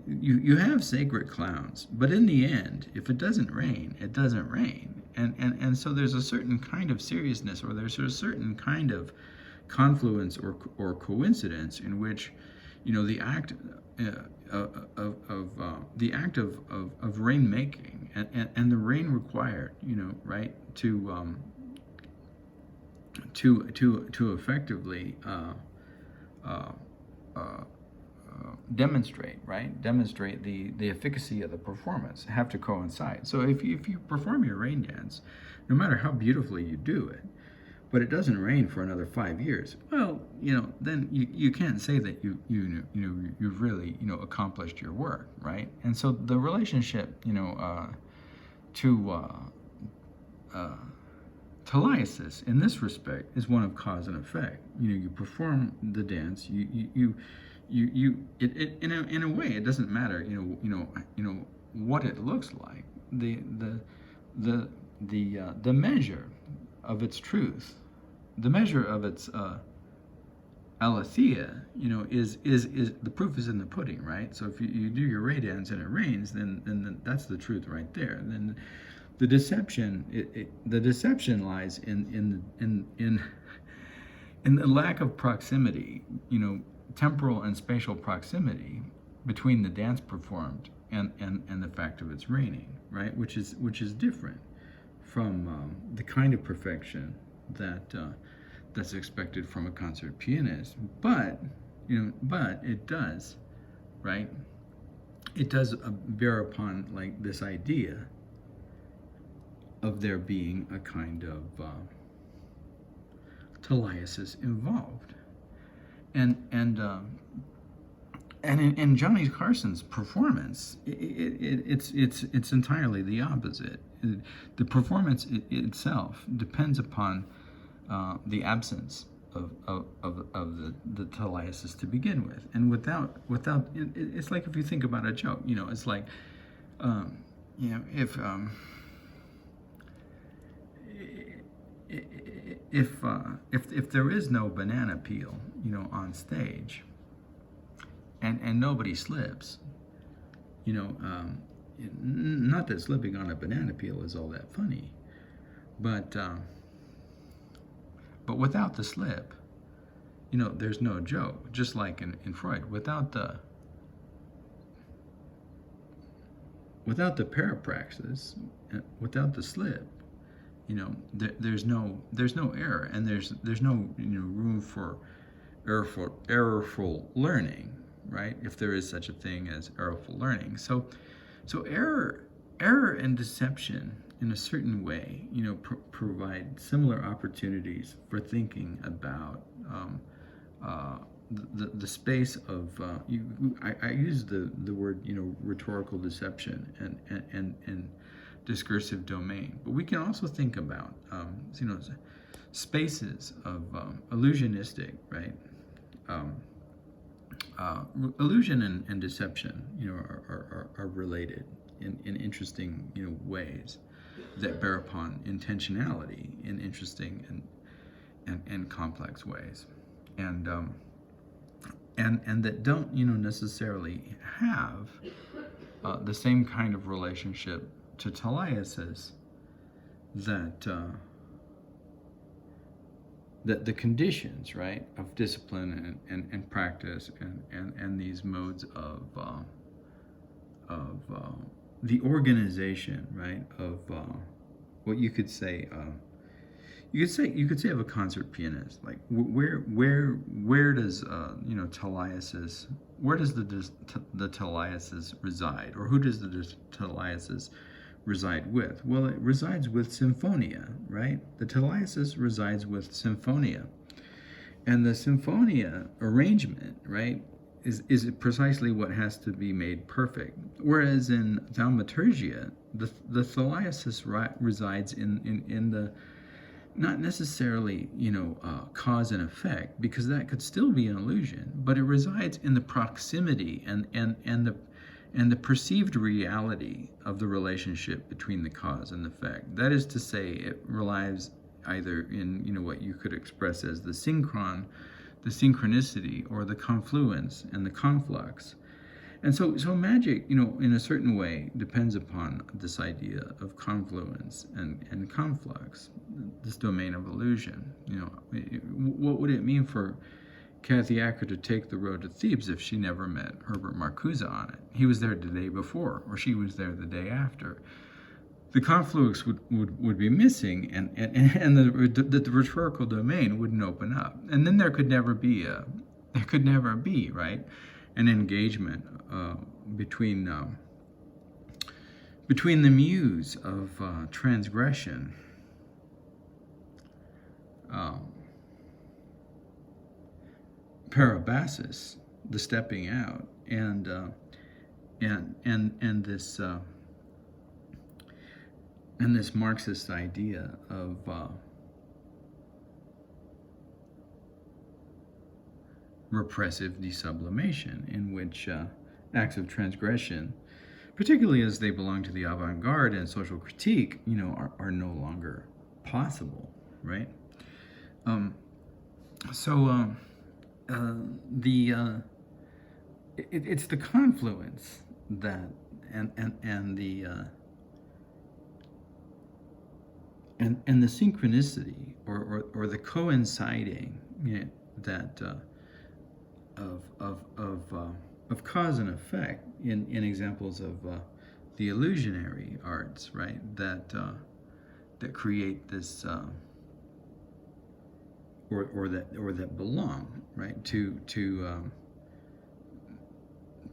you have sacred clowns, but in the end, if it doesn't rain, it doesn't rain, and so there's a certain kind of seriousness, or there's a certain kind of confluence or coincidence in which, the act of rain making and the rain required, right, to effectively demonstrate the efficacy of the performance, have to coincide. So if you perform your rain dance, no matter how beautifully you do it, but it doesn't rain for another 5 years, well, then you can't say that you've really accomplished your work, right? And so the relationship to teleiosis in this respect is one of cause and effect. You perform the dance, in a way, it doesn't matter what it looks like. The measure of its truth, the measure of its aletheia, is the proof is in the pudding, right? So if you do your rain dance and it rains, then that's the truth right there. Then the deception lies in the lack of proximity, temporal and spatial proximity between the dance performed and the fact of its raining, right? Which is different from the kind of perfection that's expected from a concert pianist. But it does, right? It does bear upon this idea of there being a kind of teleiosis involved. And in Johnny Carson's performance, it's entirely the opposite. The performance itself depends upon the absence of the teleiosis to begin with, and without it's like, if you think about a joke, it's like if there is no banana peel, on stage, and nobody slips. Not that slipping on a banana peel is all that funny, but without the slip, there's no joke. Just like in Freud, without the parapraxis, without the slip, there's no error, and there's no room for errorful learning, right? If there is such a thing as errorful learning. So error and deception in a certain way, provide similar opportunities for thinking about the space of I use the word rhetorical deception and discursive domain, but we can also think about spaces of illusionistic, right? Illusion and deception, are related in interesting, ways that bear upon intentionality in interesting and complex ways, and that don't, necessarily have the same kind of relationship to telaiasis that the conditions, right, of discipline and practice and these modes of the organization, right, of what you could say of a concert pianist, like where does telaiasis, where does the telaiasis reside, or who does the telaiasis reside with? Well, it resides with symphonia, right? The telaiasis resides with symphonia, and the symphonia arrangement, right, is precisely what has to be made perfect. Whereas in thaumaturgia, the telaiasis resides in the, not necessarily cause and effect, because that could still be an illusion, but it resides in the proximity and the perceived reality of the relationship between the cause and the effect. That is to say, it relies either in what you could express as the synchronicity, or the confluence and the conflux. And so magic, in a certain way, depends upon this idea of confluence and conflux, this domain of illusion. What would it mean for Kathy Acker to take the road to Thebes if she never met Herbert Marcuse on it? He was there the day before, or she was there the day after. The conflux would be missing, and the rhetorical domain wouldn't open up, and then there could never be right, an engagement between the muse of transgression, parabasis, the stepping out, and this Marxist idea of repressive desublimation, in which acts of transgression, particularly as they belong to the avant-garde and social critique, are no longer possible, right? It's the confluence that and the synchronicity or the coinciding, that of cause and effect in examples of the illusionary arts, right? That create this or that belong, right, to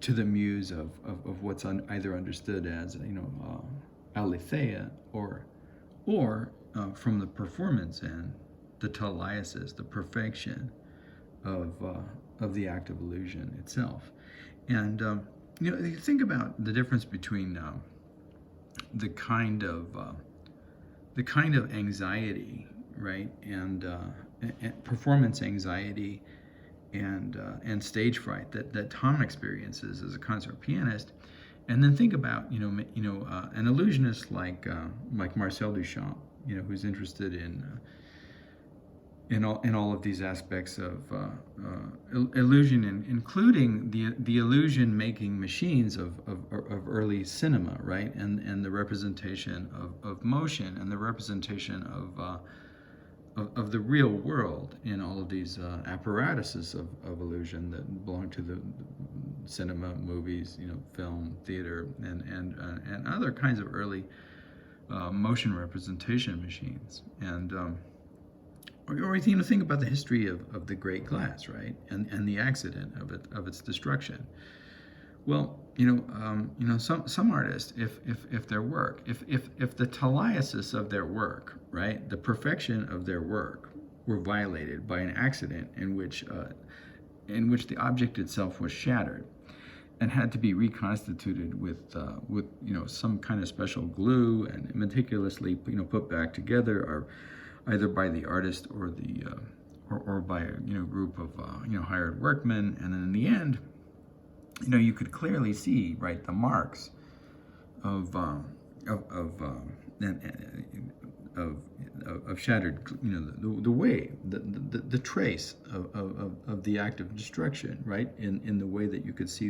the muse of what's either understood as aletheia or from the performance end, the telaiasis, the perfection of the act of illusion itself. And you think about the difference between the kind of anxiety, right, and performance anxiety and stage fright that Tom experiences as a concert pianist, and then think about an illusionist like Marcel Duchamp, who's interested in in all of these aspects of illusion, including the illusion making machines of early cinema, right? And the representation of motion and the representation of the real world in all of these apparatuses of illusion that belong to the cinema, movies, film, theater, and other kinds of early motion representation machines. And or think about the history of the great glass, right? And the accident of its destruction. Well, some artists, if their work, if the teleiosis of their work, right, the perfection of their work, were violated by an accident in which the object itself was shattered and had to be reconstituted with some kind of special glue and meticulously put back together, or either by the artist or the or by a group of hired workmen, and then in the end, you could clearly see, right, the marks of shattered, the way, the trace of the act of destruction, right, in the way that you could see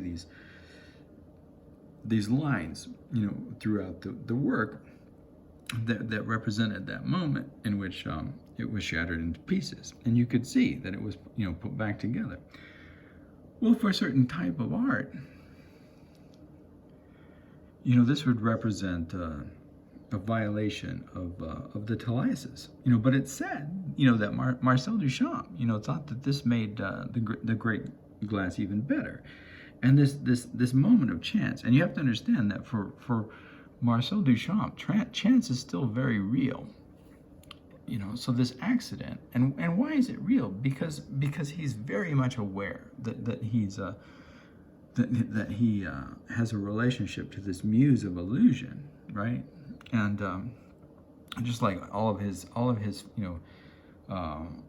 these lines, throughout the work that represented that moment in which it was shattered into pieces, and you could see that it was put back together. Well, for a certain type of art, this would represent a violation of the teleiosis. But it said, that Marcel Duchamp, thought that this made the great glass even better, and this moment of chance. And you have to understand that for Marcel Duchamp, chance is still very real. So this accident, and why is it real? Because he's very much aware that he's that he has a relationship to this muse of illusion, right? And just like all of his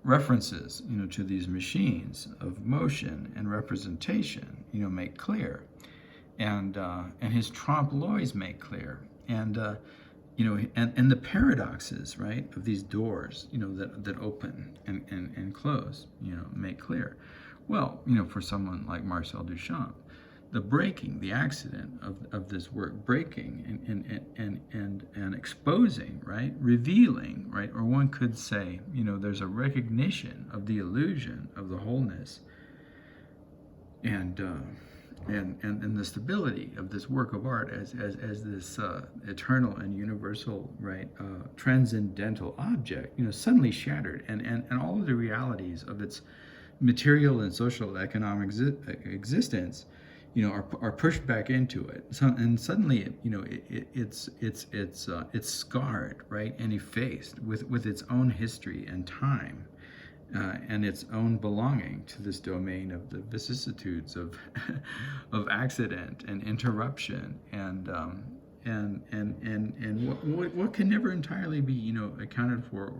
references, to these machines of motion and representation, make clear, and his trompe-l'oeils make clear, and and the paradoxes, right, of these doors, that open and close, make clear. Well, for someone like Marcel Duchamp, the breaking, the accident of this work, breaking and exposing, right, revealing, right, or one could say, there's a recognition of the illusion of the wholeness, and the stability of this work of art as this eternal and universal, right, transcendental object, suddenly shattered, and all of the realities of its material and social economic existence, are pushed back into it. And suddenly, it's scarred, right, and effaced with its own history and time. And its own belonging to this domain of the vicissitudes of accident and interruption, and what can never entirely be accounted for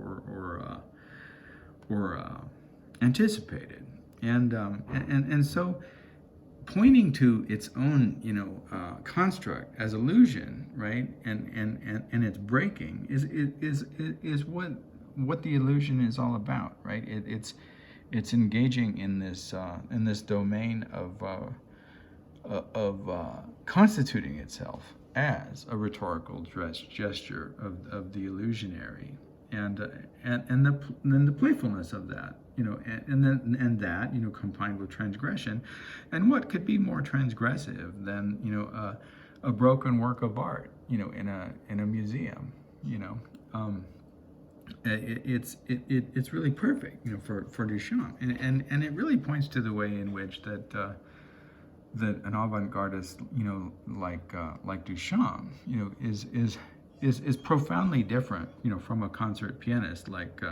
or anticipated, and so pointing to its own construct as illusion, right, and its breaking is what the illusion is all about, right? It's engaging in this domain of constituting itself as a rhetorical gesture of the illusionary, and the playfulness of that, and that combined with transgression, and what could be more transgressive than a broken work of art, in a museum, It's really perfect, for Duchamp, and it really points to the way in which that an avant-gardist, like Duchamp, is profoundly different, from a concert pianist like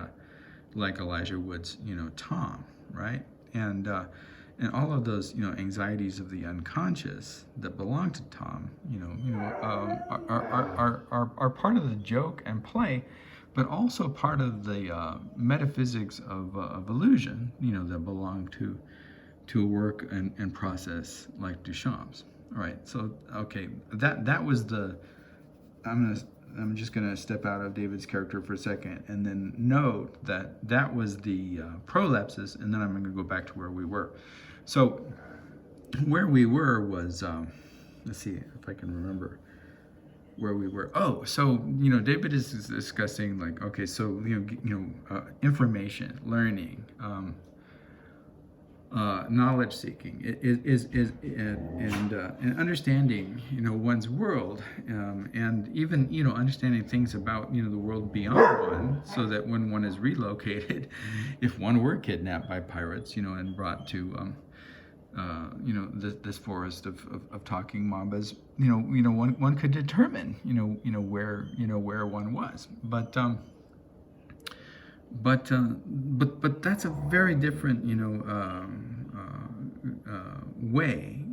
Elijah Wood's, Tom, right? And all of those, anxieties of the unconscious that belong to Tom, are part of the joke and play, but also part of the metaphysics of illusion, that belong to a work and process like Duchamp's. All right, so okay, that was the. I'm I'm just going to step out of David's character for a second and then note that that was the prolepsis, and then I'm going to go back to where we were. So where we were was, let's see if I can remember where we were. Oh, so, David is discussing, like, okay, so, information, learning, knowledge seeking and understanding one's world, and even understanding things about the world beyond one, so that when one is relocated, if one were kidnapped by pirates and brought to this forest of talking mambas, one could determine where one was, but that's a very different way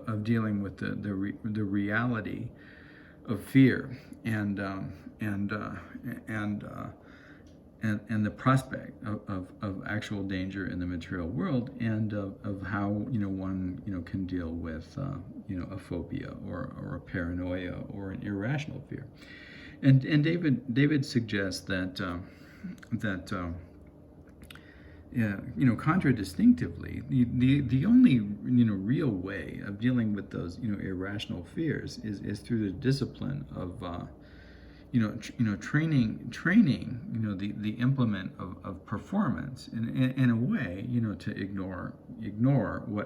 of dealing with the reality of fear and the prospect of actual danger in the material world, and of how one can deal with a phobia or a paranoia or an irrational fear. And David suggests that contradistinctively, the only real way of dealing with those irrational fears is through the discipline of training the implement of performance in a way to ignore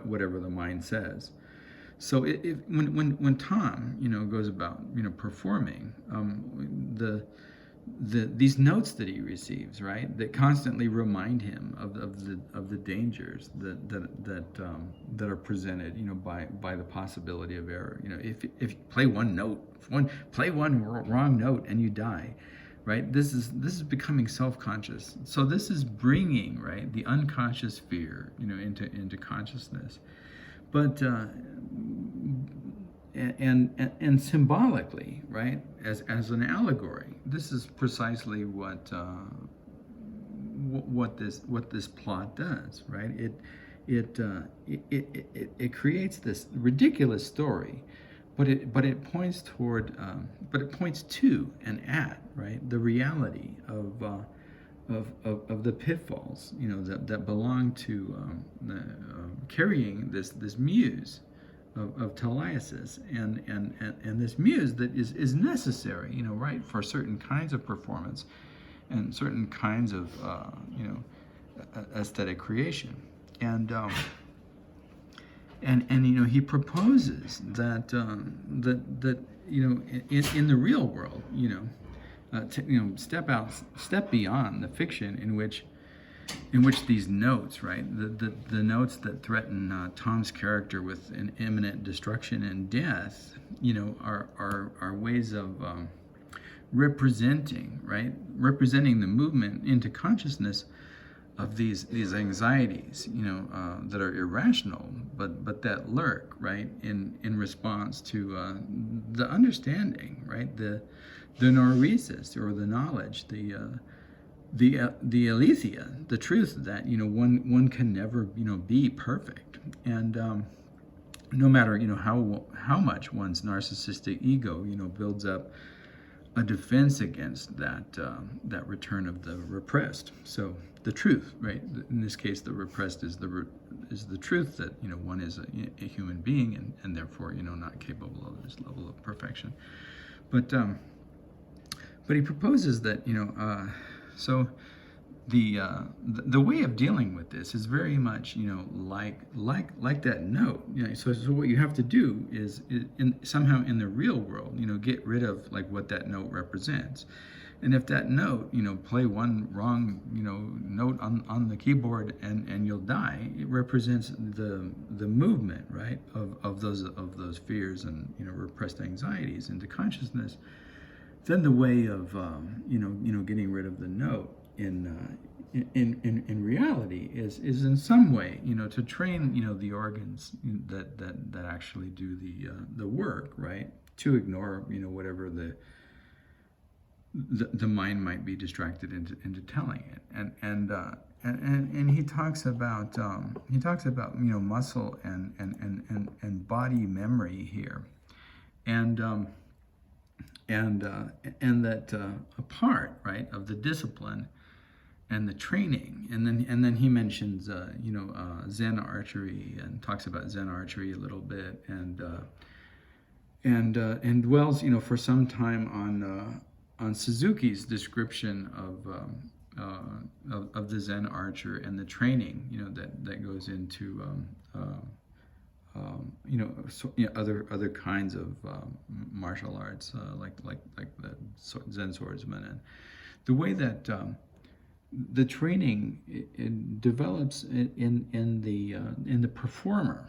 whatever the mind says. So when Tom goes about performing, these notes that he receives, right, that constantly remind him of the dangers that are presented by the possibility of error. If you play one wrong note and you die, right, this is becoming self-conscious. So this is bringing, right, the unconscious fear into consciousness. But and symbolically, right, as an allegory, this is precisely what this plot does, right? It creates this ridiculous story, but it points to and at, right, the reality of the pitfalls that belong to carrying this muse of teleiosis, and this muse that is necessary, right, for certain kinds of performance and certain kinds of aesthetic creation. And he proposes that in the real world, step beyond the fiction in which these notes, right, the notes that threaten Tom's character with an imminent destruction and death, are ways of representing the movement into consciousness of these anxieties, that are irrational, but that lurk, right, in response to the understanding, right, the noeresis, or the knowledge, the aletheia, the truth that one can never be perfect, and no matter how much one's narcissistic ego builds up a defense against that return of the repressed. So the truth, right? In this case, the repressed is the truth that one is a human being, and therefore not capable of this level of perfection. But he proposes that so the way of dealing with this is very much like that note. So what you have to do is somehow in the real world get rid of what that note represents. And if that note play one wrong note on the keyboard and you'll die, it represents the movement, right, of those fears and repressed anxieties into consciousness. Then the way of getting rid of the note in reality is in some way to train the organs that actually do the work, right, to ignore whatever the mind might be distracted into telling it. And he talks about muscle and body memory here, and and that a part, right, of the discipline and the training, and then he mentions Zen archery, and talks about Zen archery a little bit, and dwells for some time on Suzuki's description of the Zen archer and the training that goes into other kinds of martial arts, like the Zen swordsman, and the way that the training it develops in the performer,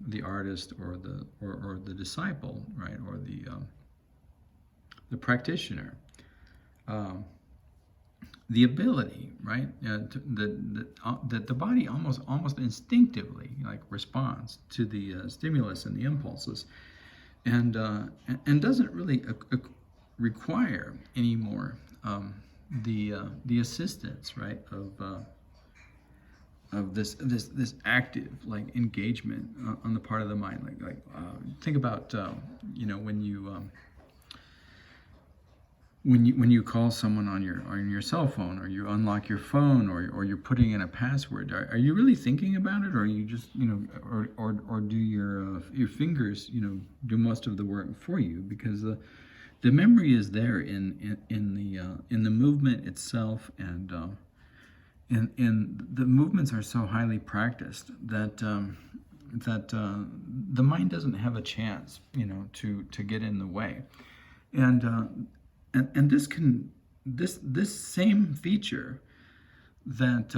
the artist, or the disciple, right, or the practitioner. The ability, right, that the body almost instinctively responds to the stimulus and the impulses, and doesn't really require anymore the assistance, right, of this active engagement on the part of the mind. Think about when you call someone on your cell phone, or you unlock your phone, or you're putting in a password. Are you really thinking about it, or are you just or do your fingers do most of the work for you? Because the memory is there in the movement itself, and the movements are so highly practiced that the mind doesn't have a chance to get in the way, and this same feature that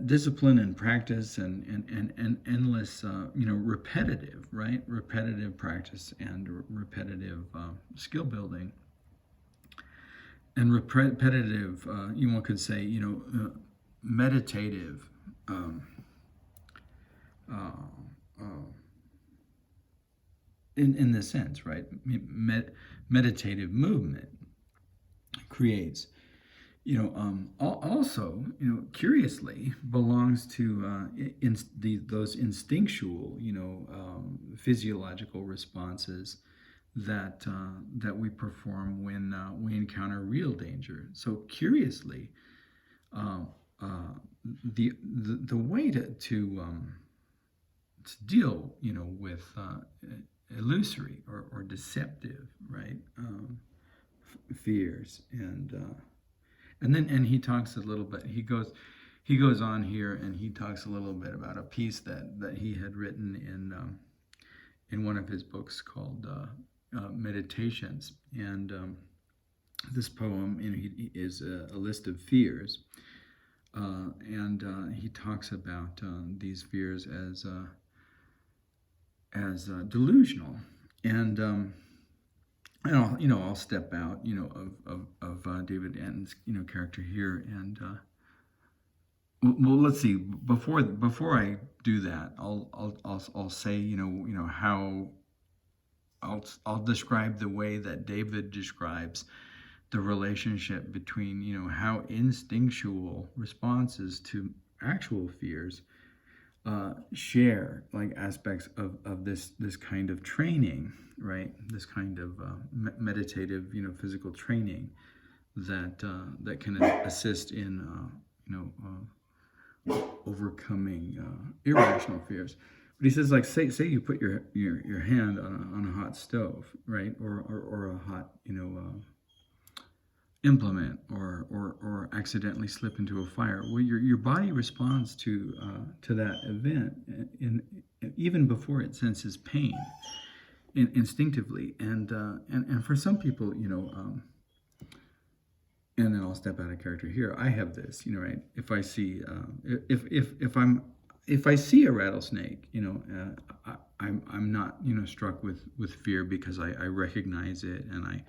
discipline and practice and endless repetitive practice and repetitive skill building and repetitive one could say meditative in this sense, right? Meditative movement creates, also, curiously belongs to those instinctual, physiological responses that we perform when we encounter real danger. So curiously, the way to deal, with illusory or deceptive, right, fears, and he talks a little bit. He goes on here, and he talks a little bit about a piece that he had written in one of his books called Meditations, and this poem is a list of fears, and he talks about these fears as delusional, and I'll step out of David Antin's character here, and well, let's see, before I do that, I'll say how I'll describe the way that David describes the relationship between how instinctual responses to actual fears share aspects of this kind of training, right? This kind of meditative, physical training that can assist in overcoming irrational fears. But he says, say you put your hand on a hot stove, right, or a hot implement, or accidentally slip into a fire. Well, your body responds to that event even before it senses pain, instinctively, and for some people, and then I'll step out of character here. I have this, right? If I see if I see a rattlesnake, I'm not struck with fear, because I recognize it, and I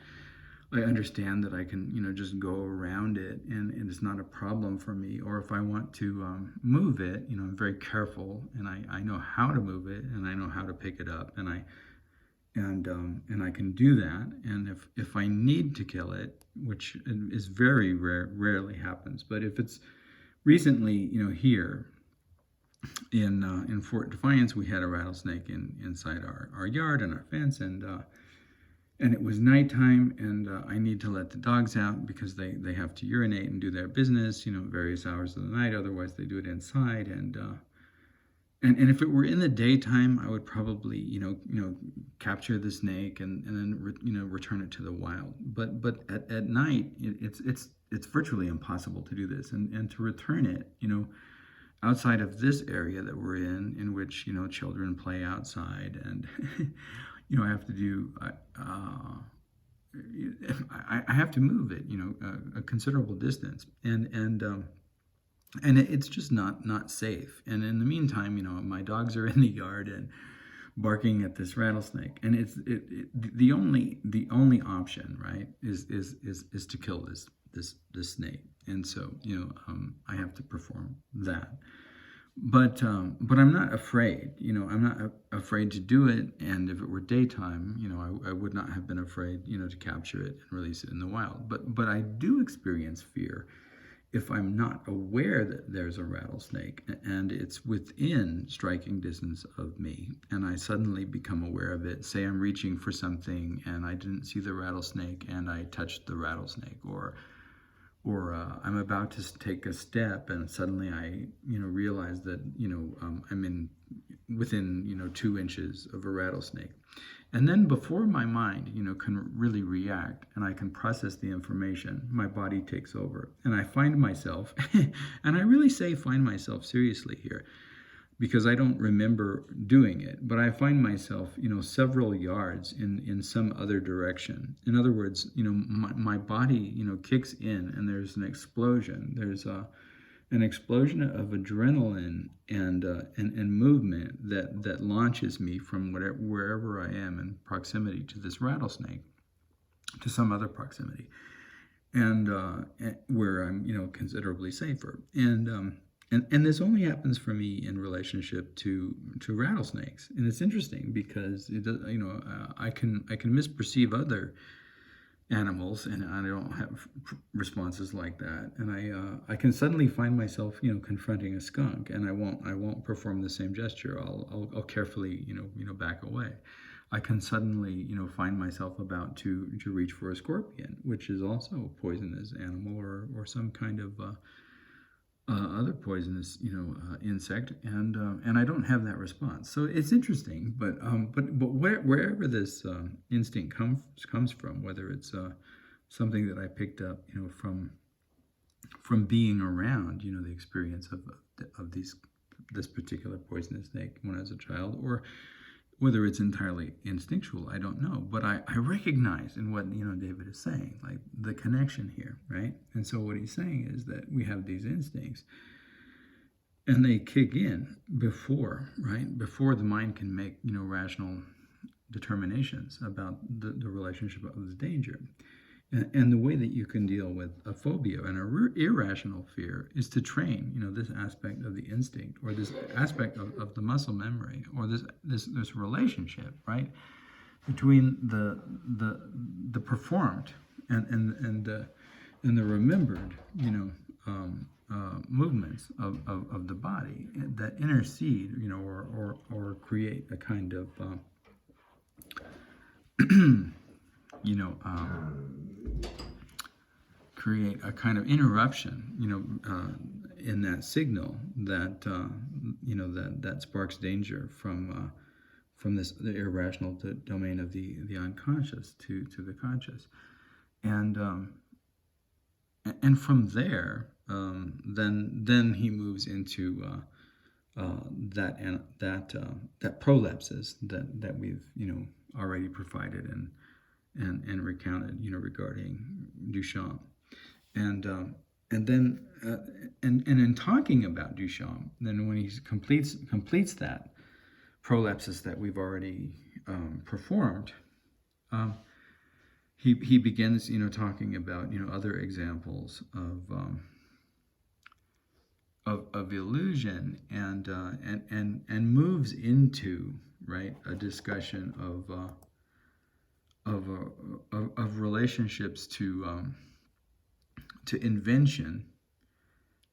understand that I can, just go around it, and it's not a problem for me. Or if I want to move it, I'm very careful, and I know how to move it, and I know how to pick it up, and I can do that. And if I need to kill it, which is very rarely happens, but if it's recently, here in Fort Defiance, we had a rattlesnake inside our yard and our fence, and and it was nighttime, and I need to let the dogs out because they have to urinate and do their business, various hours of the night. Otherwise, they do it inside. And if it were in the daytime, I would probably capture the snake and then return it to the wild. But at night, it's virtually impossible to do this, and to return it, outside of this area that we're in which children play outside, and I have to do. I have to move it, a considerable distance, and it's just not safe. And in the meantime, my dogs are in the yard and barking at this rattlesnake, and the only option, right, is to kill this snake. And so I have to perform that. But I'm not afraid. I'm not afraid to do it. And if it were daytime, I would not have been afraid, to capture it and release it in the wild. But I do experience fear if I'm not aware that there's a rattlesnake and it's within striking distance of me, and I suddenly become aware of it. Say I'm reaching for something and I didn't see the rattlesnake and I touched the rattlesnake, or I'm about to take a step and suddenly I realize that I'm within 2 inches of a rattlesnake. And then before my mind can really react and I can process the information, my body takes over, and I find myself and I really say find myself seriously here, because I don't remember doing it, but I find myself, several yards in some other direction. In other words, my body, kicks in, and there's an explosion. There's an explosion of adrenaline and movement that launches me from wherever I am in proximity to this rattlesnake to some other proximity, and where I'm, considerably safer. And this only happens for me in relationship to rattlesnakes, and it's interesting because it does, I can misperceive other animals, and I don't have responses like that, and I can suddenly find myself confronting a skunk, and I won't perform the same gesture. I'll carefully back away. I can suddenly find myself about to reach for a scorpion, which is also a poisonous animal, or some kind of other poisonous, insect, and I don't have that response. So it's interesting, but wherever this instinct comes from, whether it's something that I picked up, from being around, the experience of this particular poisonous snake when I was a child, or whether it's entirely instinctual, I don't know. But I recognize in what David is saying, like the connection here, right? And so what he's saying is that we have these instincts, and they kick in before the mind can make rational determinations about the relationship of the danger. And the way that you can deal with a phobia and an irrational fear is to train, this aspect of the instinct, or this aspect of the muscle memory, or this relationship, right, between the performed and the remembered, movements of the body that intercede, or create a kind of create a kind of interruption, in that signal that that sparks danger from the irrational domain of the unconscious to the conscious, and from there, then he moves into that prolepsis that we've already provided and recounted, regarding Duchamp. And then in talking about Duchamp, then when he completes that prolepsis that we've already performed, he begins talking about other examples of illusion, and moves into, right, a discussion of relationships to invention,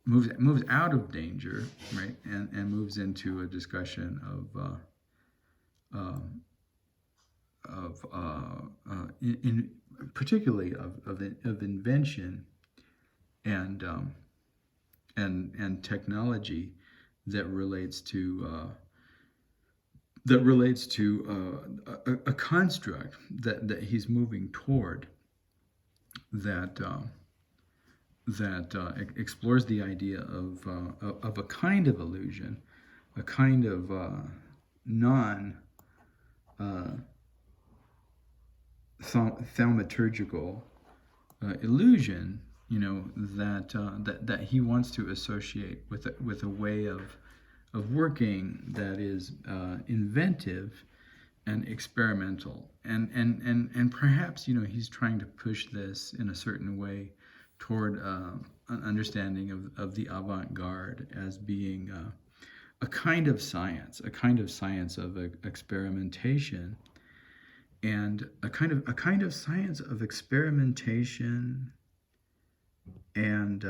moves out of danger, right, and moves into a discussion particularly of invention and technology that relates to a construct that he's moving toward that explores the idea of a kind of illusion, a kind of non thaumaturgical illusion, that he wants to associate with a way of working that is inventive and experimental, and perhaps he's trying to push this in a certain way toward an understanding of the avant-garde as being a kind of science of experimentation, and a kind of science of experimentation and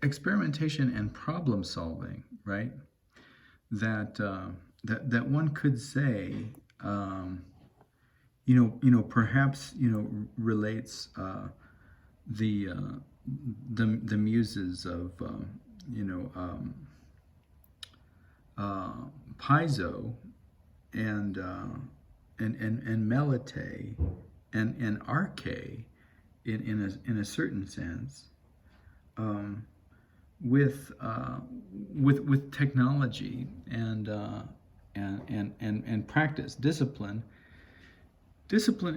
experimentation and problem solving, right? That one could say, perhaps relates the muses of Paizo and Melite and Arche in a certain sense, with technology and practice, discipline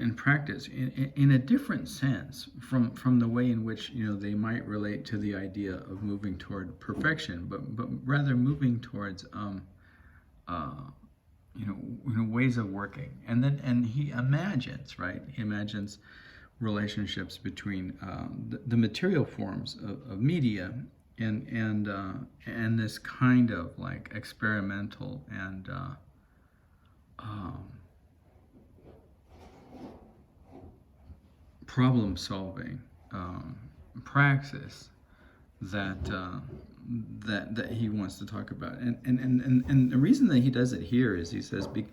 and practice in a different sense from the way in which they might relate to the idea of moving toward perfection, but rather moving towards ways of working. And he imagines, right? He imagines relationships between the material forms of media and this kind of like experimental and problem-solving praxis that he wants to talk about, and the reason that he does it here is he says the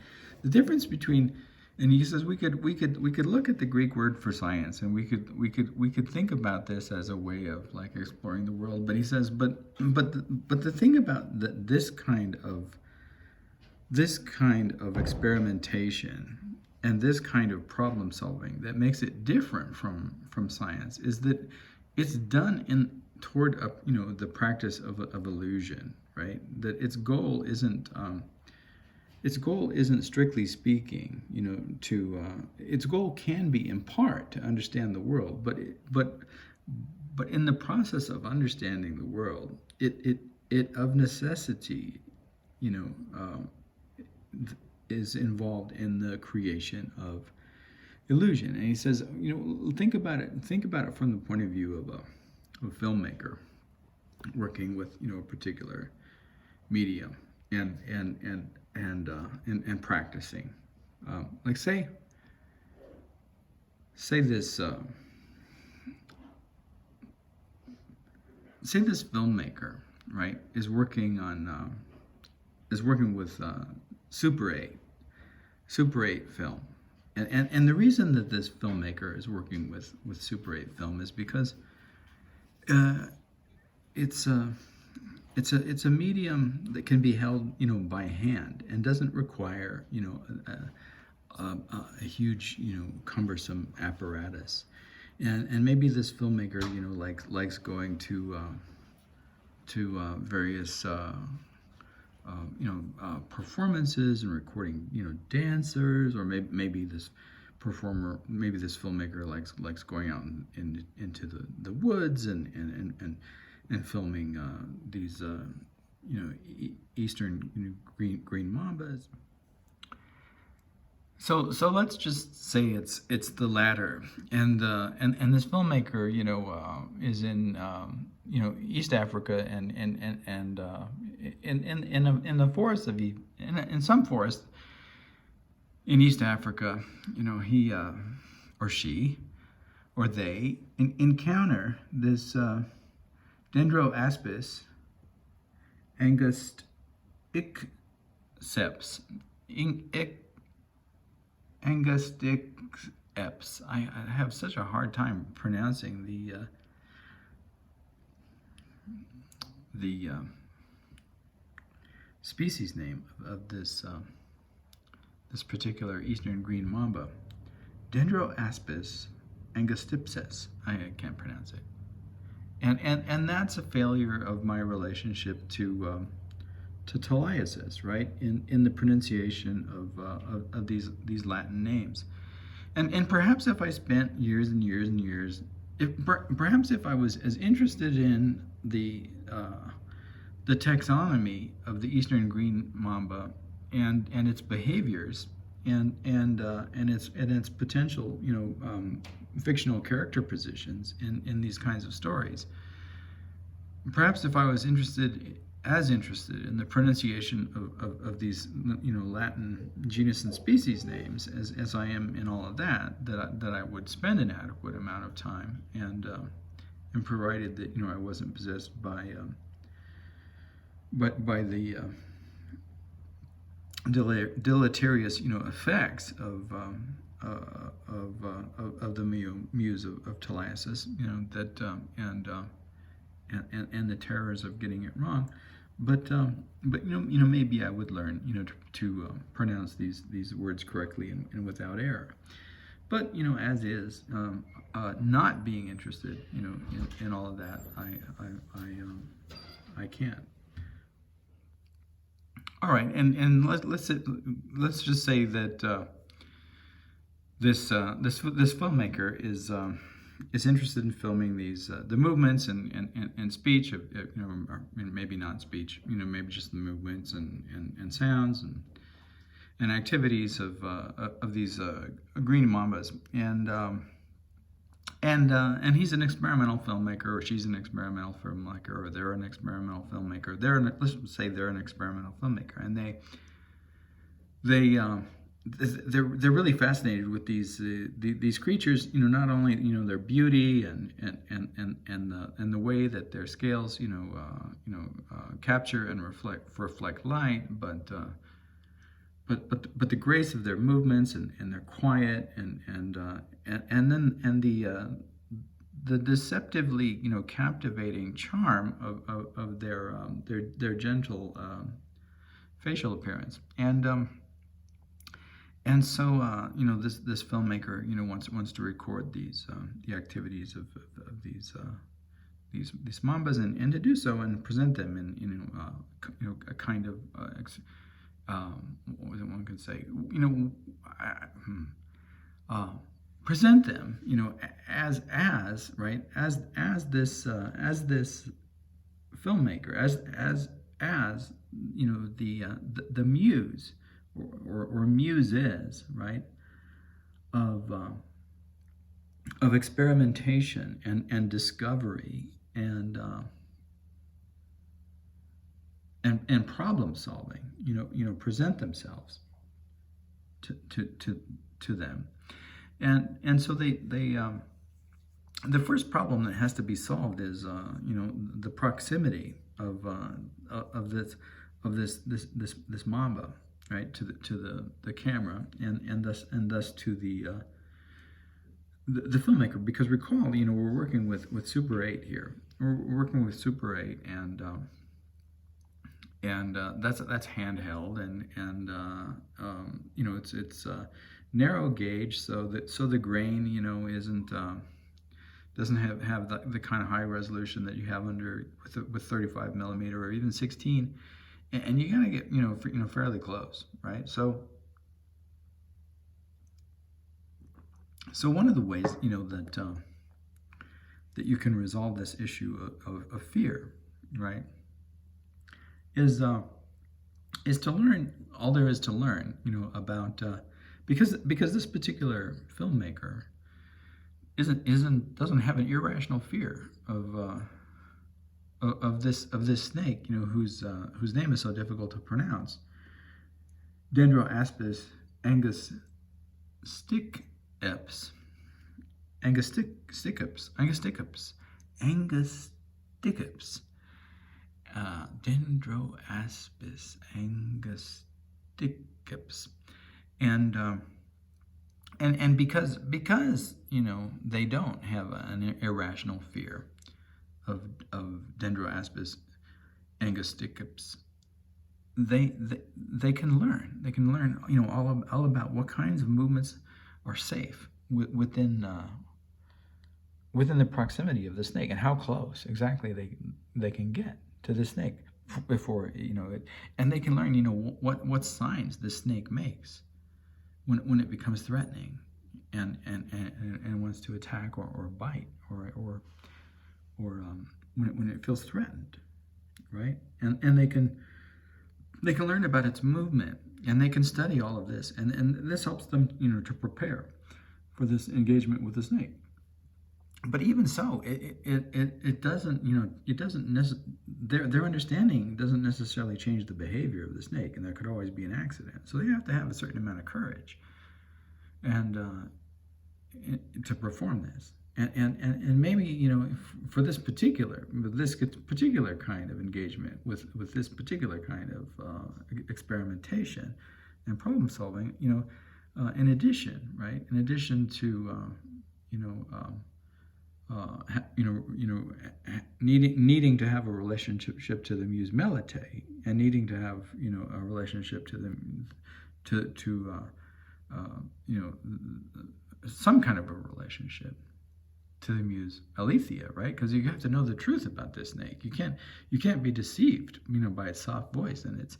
difference between, and he says we could look at the Greek word for science, and we could think about this as a way of like exploring the world, but he says but the thing about this kind of experimentation and this kind of problem solving that makes it different from science is that it's done toward the practice of illusion, right? That its goal isn't strictly speaking, its goal can be in part to understand the world, but in the process of understanding the world, it of necessity, is involved in the creation of illusion. And he says, think about it from the point of view of a filmmaker working with a particular medium and practicing. Like say this filmmaker, right, is working with Super 8 film, and the reason that this filmmaker is working with Super 8 film is because it's a medium that can be held by hand and doesn't require a huge cumbersome apparatus, and maybe this filmmaker likes going to various performances and recording dancers, or maybe this filmmaker likes going out into the woods and filming these eastern green mambas. So let's just say it's the latter, and this filmmaker is in East Africa and in the forests of in some forest in East Africa, he or she or they, encounter this Dendroaspis angusticeps. Angusticeps. I have such a hard time pronouncing the species name of this this particular eastern green mamba. Dendroaspis angusticeps. I can't pronounce it. And that's a failure of my relationship to Telaiasis, right? In the pronunciation of these Latin names. And perhaps if I spent years and years and years, perhaps if I was as interested in the taxonomy of the eastern green mamba and its behaviors and its potential, fictional character positions in these kinds of stories. Perhaps if I was interested in the pronunciation of these, Latin genus and species names as I am in all of that I would spend an adequate amount of time, and provided that I wasn't possessed by the deleterious effects of the muse of Telaiasis, and the terrors of getting it wrong, but maybe I would learn to pronounce these words correctly and without error. But as is, not being interested in all of that, I can't. All right, and let's just say that this filmmaker is interested in filming these the movements and speech of or maybe not speech, maybe just the movements and sounds and activities of these green mambas, and he's an experimental filmmaker, or she's an experimental filmmaker, or they're an experimental filmmaker. Let's say they're an experimental filmmaker, and they're really fascinated with these creatures. Not only their beauty and the way that their scales capture and reflect light, but the grace of their movements and their quiet and the deceptively captivating charm of their gentle facial appearance, and so this filmmaker wants to record the activities of these mambas, and to do so and present them in a kind of what was it one could say, present them as this filmmaker, as the muse or muses, right, of experimentation and discovery and problem solving, present themselves to them, and so they the first problem that has to be solved is the proximity of this mamba, right, to the camera, and thus to the filmmaker, because recall we're working with Super 8 here. We're working with Super 8, and that's handheld, and it's narrow gauge, so the grain doesn't have the kind of high resolution that you have with 35 millimeter or even 16, and you gotta get fairly close, right? So one of the ways that you can resolve this issue of fear, right, is to learn all there is to learn, about because this particular filmmaker doesn't have an irrational fear of this snake, whose name is so difficult to pronounce, Dendroaspis angusticeps, Angusticops, Dendroaspis angusticops, and because they don't have an irrational fear of Dendroaspis angusticops, they can learn. They can learn all about what kinds of movements are safe within the proximity of the snake, and how close exactly they can get to the snake before it, and they can learn what signs the snake makes when it becomes threatening and wants to attack or bite or when it feels threatened, right? And they can learn about its movement, and they can study all of this, and this helps them to prepare for this engagement with the snake. But even so, it doesn't their understanding doesn't necessarily change the behavior of the snake, and there could always be an accident. So they have to have a certain amount of courage and to perform this. And maybe for this particular kind of engagement with this particular kind of experimentation and problem solving, in addition to needing to have a relationship to the muse melite, and needing to have a relationship to them to some kind of a relationship to the muse aletheia, right? Because you have to know the truth about this snake. You can't be deceived by its soft voice and its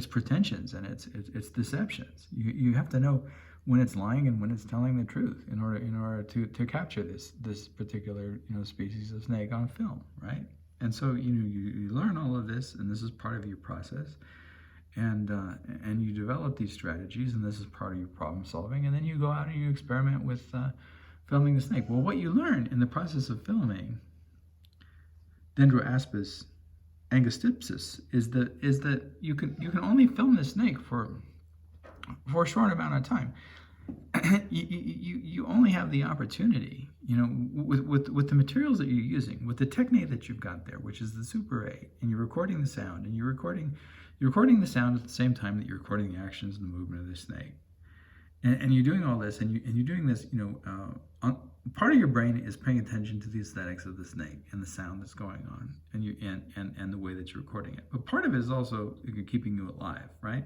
pretensions and its deceptions. You have to know when it's lying and when it's telling the truth in order to capture this particular species of snake on film, right? And so you learn all of this, and this is part of your process, and you develop these strategies, and this is part of your problem solving, and then you go out and you experiment with filming the snake. Well, what you learn in the process of filming Dendroaspis angustipsis is that you can only film the snake for a short amount of time. You only have the opportunity, with the materials that you're using, with the technique that you've got there, which is the Super 8, and you're recording the sound, and you're recording the sound at the same time that you're recording the actions and the movement of the snake. And you're doing all this, and you're doing this, part of your brain is paying attention to the aesthetics of the snake and the sound that's going on, and the way that you're recording it. But part of it is also keeping you alive, right?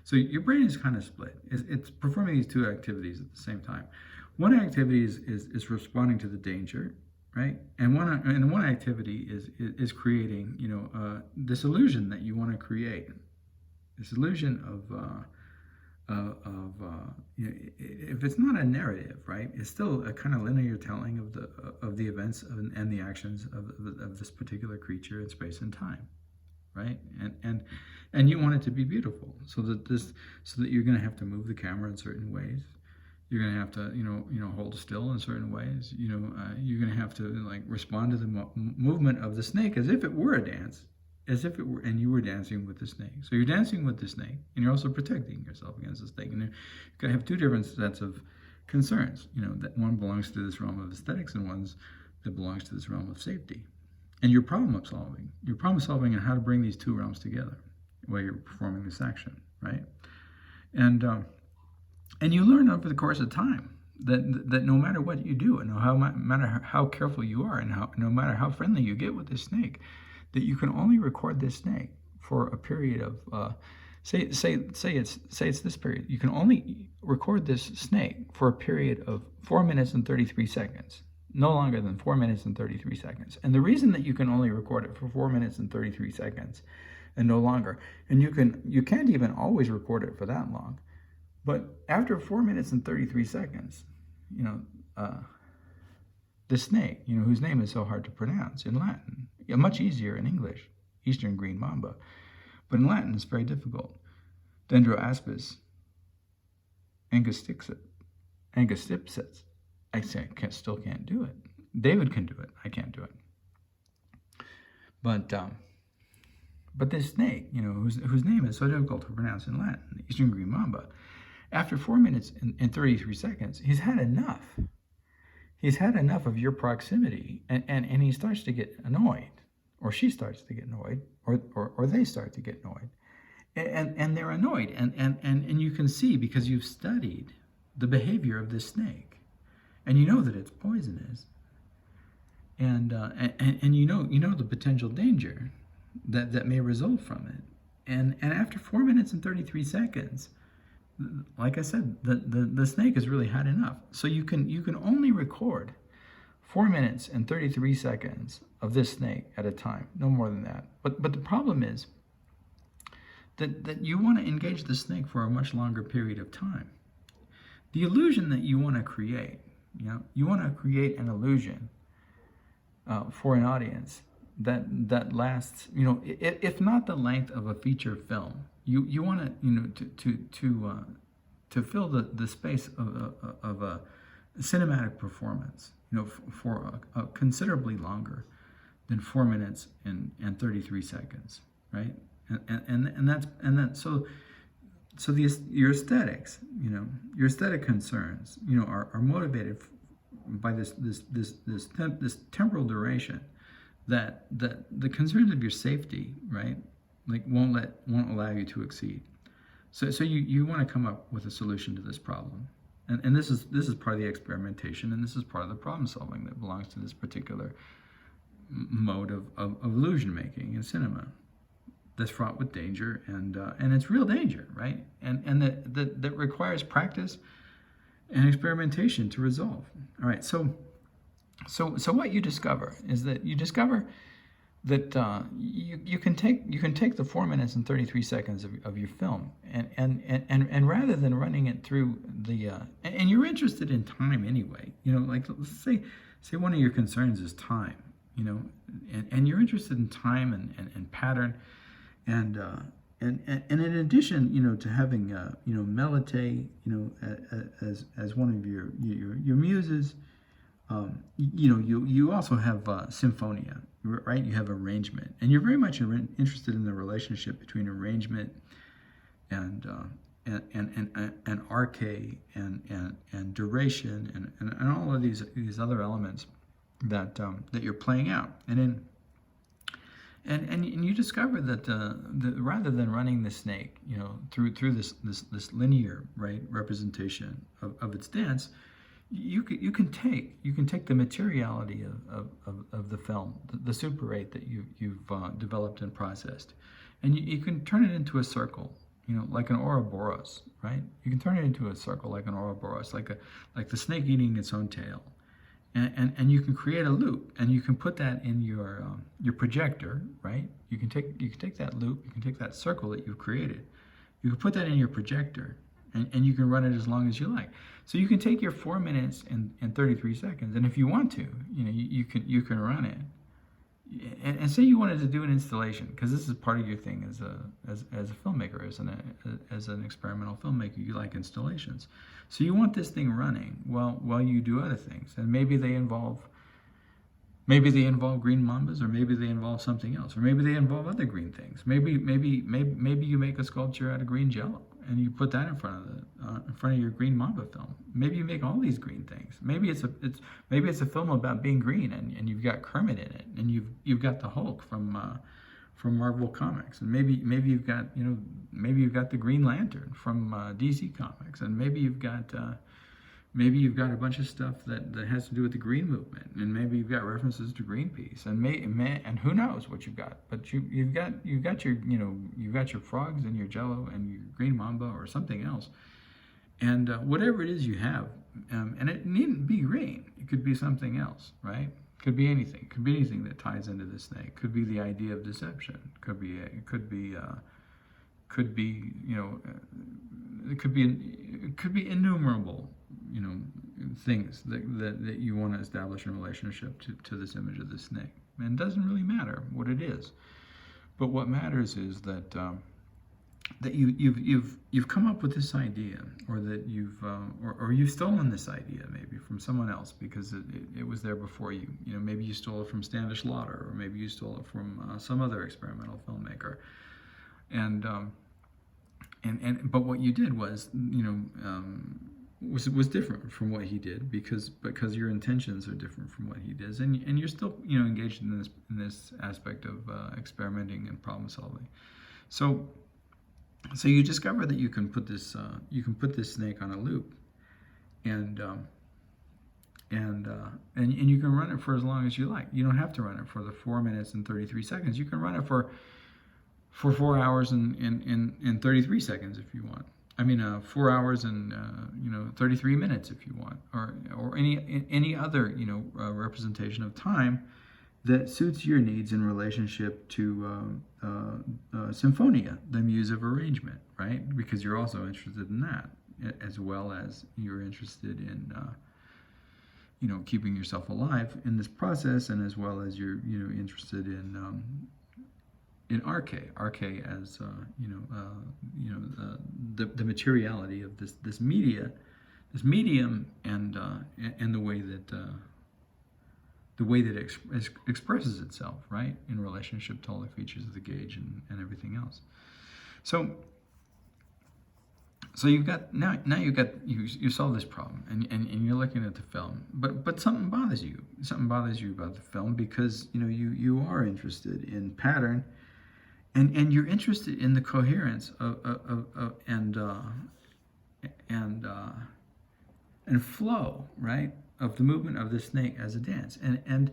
So your brain is kind of split. It's performing these two activities at the same time. One activity is responding to the danger, right? And one activity is creating, this illusion that you want to create, this illusion of if it's not a narrative, right, it's still a kind of linear telling of the events and the actions of this particular creature in space and time, right? And you want it to be beautiful, so that you're going to have to move the camera in certain ways. You're going to have to hold still in certain ways. You're going to have to respond to the movement of the snake as if it were a dance. And you were dancing with the snake. So you're dancing with the snake, and you're also protecting yourself against the snake. And you're going to have two different sets of concerns. That one belongs to this realm of aesthetics, and one's that belongs to this realm of safety. And you're problem solving on how to bring these two realms together while you're performing this action, right? And you learn over the course of time that no matter what you do, and no matter how careful you are, and no matter how friendly you get with this snake, that you can only record this snake for a period of, say it's this period. You can only record this snake for a period of 4 minutes and 33 seconds, no longer than 4 minutes and 33 seconds. And the reason that you can only record it for 4 minutes and 33 seconds and no longer, and you can't even always record it for that long, but after 4 minutes and 33 seconds, the snake, whose name is so hard to pronounce in Latin, much easier in English, Eastern green mamba, but in Latin it's very difficult. Dendroaspis angustipsis. I still can't do it. David can do it. I can't do it. But this snake, whose name is so difficult to pronounce in Latin, Eastern green mamba, after 4 minutes and 33 seconds, he's had enough. he's had enough of your proximity, and he starts to get annoyed, or she starts to get annoyed, or they start to get annoyed. And they're annoyed. And you can see, because you've studied the behavior of this snake, and you know that it's poisonous, and you know the potential danger that may result from it. And after 4 minutes and 33 seconds, like I said, the snake has really had enough. So you can only record 4 minutes and 33 seconds of this snake at a time, no more than that. But the problem is that you want to engage the snake for a much longer period of time. The illusion that you want to create, you want to create an illusion for an audience that lasts, if not the length of a feature film. You want to fill the space of a cinematic performance, for a considerably longer than 4 minutes and 33 seconds, right? So your aesthetics, your aesthetic concerns, are motivated by this temporal duration, that the concerns of your safety, right, like won't allow you to exceed. So you want to come up with a solution to this problem, and this is part of the experimentation, and this is part of the problem solving that belongs to this particular mode of illusion making in cinema, that's fraught with danger, and it's real danger, right? And that requires practice and experimentation to resolve. All right, so what you discover is that you can take the 4 minutes and 33 seconds of your film, and rather than running it through the and you're interested in time anyway, like let's say one of your concerns is time, and you're interested in time and pattern, and in addition, to having melody, as one of your muses, you also have symphonia, right? You have arrangement, and you're very much interested in the relationship between arrangement and arche and duration and all of these other elements that you're playing out, and you discover that rather than running the snake, through this linear, right, representation of its dance, you can take the materiality of the film, the Super 8 that you've developed and processed, and you can turn it into a circle, like an Ouroboros, right? You can turn it into a circle like an Ouroboros, like the snake eating its own tail. And you can create a loop, and you can put that in your projector, right? You can take that loop, you can take that circle that you've created, you can put that in your projector, and you can run it as long as you like. So you can take your 4 minutes and 33 seconds, and if you want to, you can run it. And say you wanted to do an installation, because this is part of your thing as a filmmaker, as an experimental filmmaker, you like installations. So you want this thing running while you do other things, and maybe they involve green mambas, or maybe they involve something else, or maybe they involve other green things. Maybe you make a sculpture out of green jello, and you put that in front of your green mamba film. Maybe you make all these green things. Maybe it's a film about being green, and you've got Kermit in it, and you've got the Hulk from Marvel Comics, and maybe you've got the Green Lantern from DC Comics, and maybe you've got a bunch of stuff that has to do with the green movement, and maybe you've got references to Greenpeace, and who knows what you've got, but you've got your frogs and your jello and your green mamba or something else, and whatever it is you have, and it needn't be green. It could be something else, right? Could be anything. It could be anything that ties into this snake. Could be the idea of deception. Could be innumerable, things that you want to establish in relationship to this image of the snake. And it doesn't really matter what it is, but what matters is that you've come up with this idea, or that you've stolen this idea maybe from someone else, because it was there before you. Maybe you stole it from Standish Lauder, or maybe you stole it from some other experimental filmmaker, but what you did was, was different from what he did because your intentions are different from what he does, and you're still engaged in this aspect of experimenting and problem solving. So you discover that you can put this snake on a loop, and you can run it for as long as you like. You don't have to run it for the 4 minutes and 33 seconds. You can run it for 4 hours and 33 seconds if you want. I mean, 4 hours and 33 minutes if you want, or any other representation of time that suits your needs in relationship to symphonia, the muse of arrangement, right? Because you're also interested in that, as well as you're interested in keeping yourself alive in this process, and as well as you're interested in arche as the materiality of this medium, and the way that it expresses itself, right, in relationship to all the features of the gauge and everything else. So you've got you solve this problem, and you're looking at the film, but something bothers you about the film, because you are interested in pattern, and you're interested in the coherence and flow, right, of the movement of the snake as a dance, and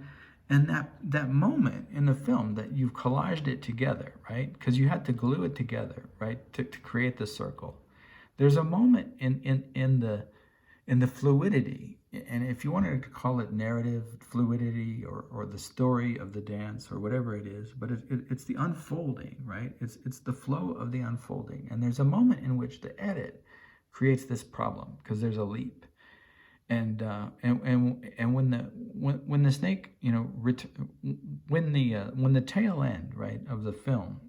that moment in the film that you've collaged it together, right, because you had to glue it together, right, to create the circle. There's a moment in the fluidity, and if you wanted to call it narrative fluidity or the story of the dance or whatever it is, but it's the unfolding, right? It's the flow of the unfolding, and there's a moment in which the edit creates this problem because there's a leap, and when the snake when the tail end, right, of the film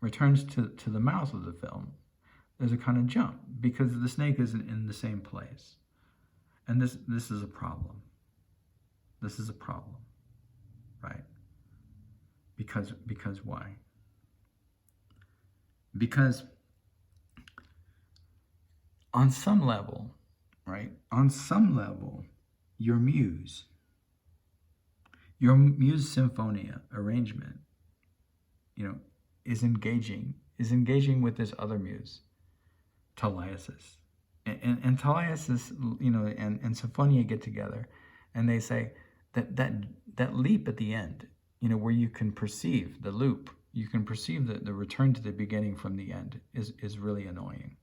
returns to the mouth of the film, there's a kind of jump because the snake isn't in the same place. And this is a problem. This is a problem, right? Because why? Because on some level, right? On some level, your muse symphonia arrangement, is engaging with this other muse, Talaias. And Talaias, and Symphonia get together, and they say that leap at the end, where you can perceive the loop, you can perceive the return to the beginning from the end is really annoying.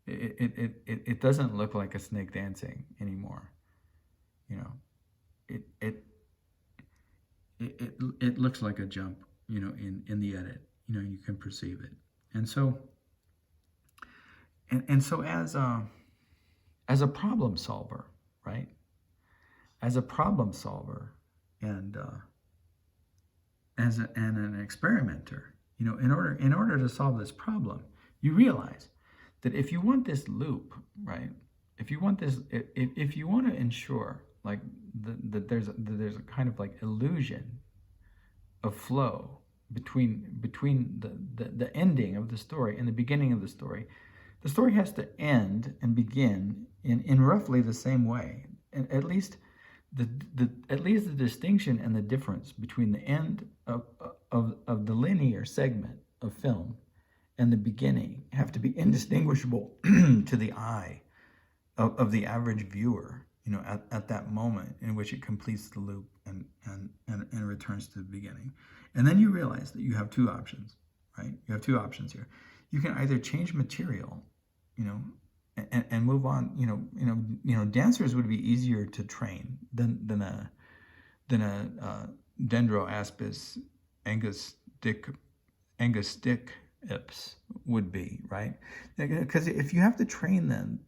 It doesn't look like a snake dancing anymore. It looks like a jump, in the edit. You can perceive it, and so. And so as a problem solver, right? As a problem solver and an experimenter, in order to solve this problem, you realize that if you want this loop, right? If you want to ensure like that there's a kind of like illusion of flow between the ending of the story and the beginning of the story. The story has to end and begin in roughly the same way, and at least the distinction and the difference between the end of the linear segment of film and the beginning have to be indistinguishable to the eye of the average viewer, at that moment in which it completes the loop and returns to the beginning. And then you realize that you have two options, right? You have two options here. You can either change material, and move on. Dancers would be easier to train than a Dendroaspis angustips would be, right? Because if you have to train the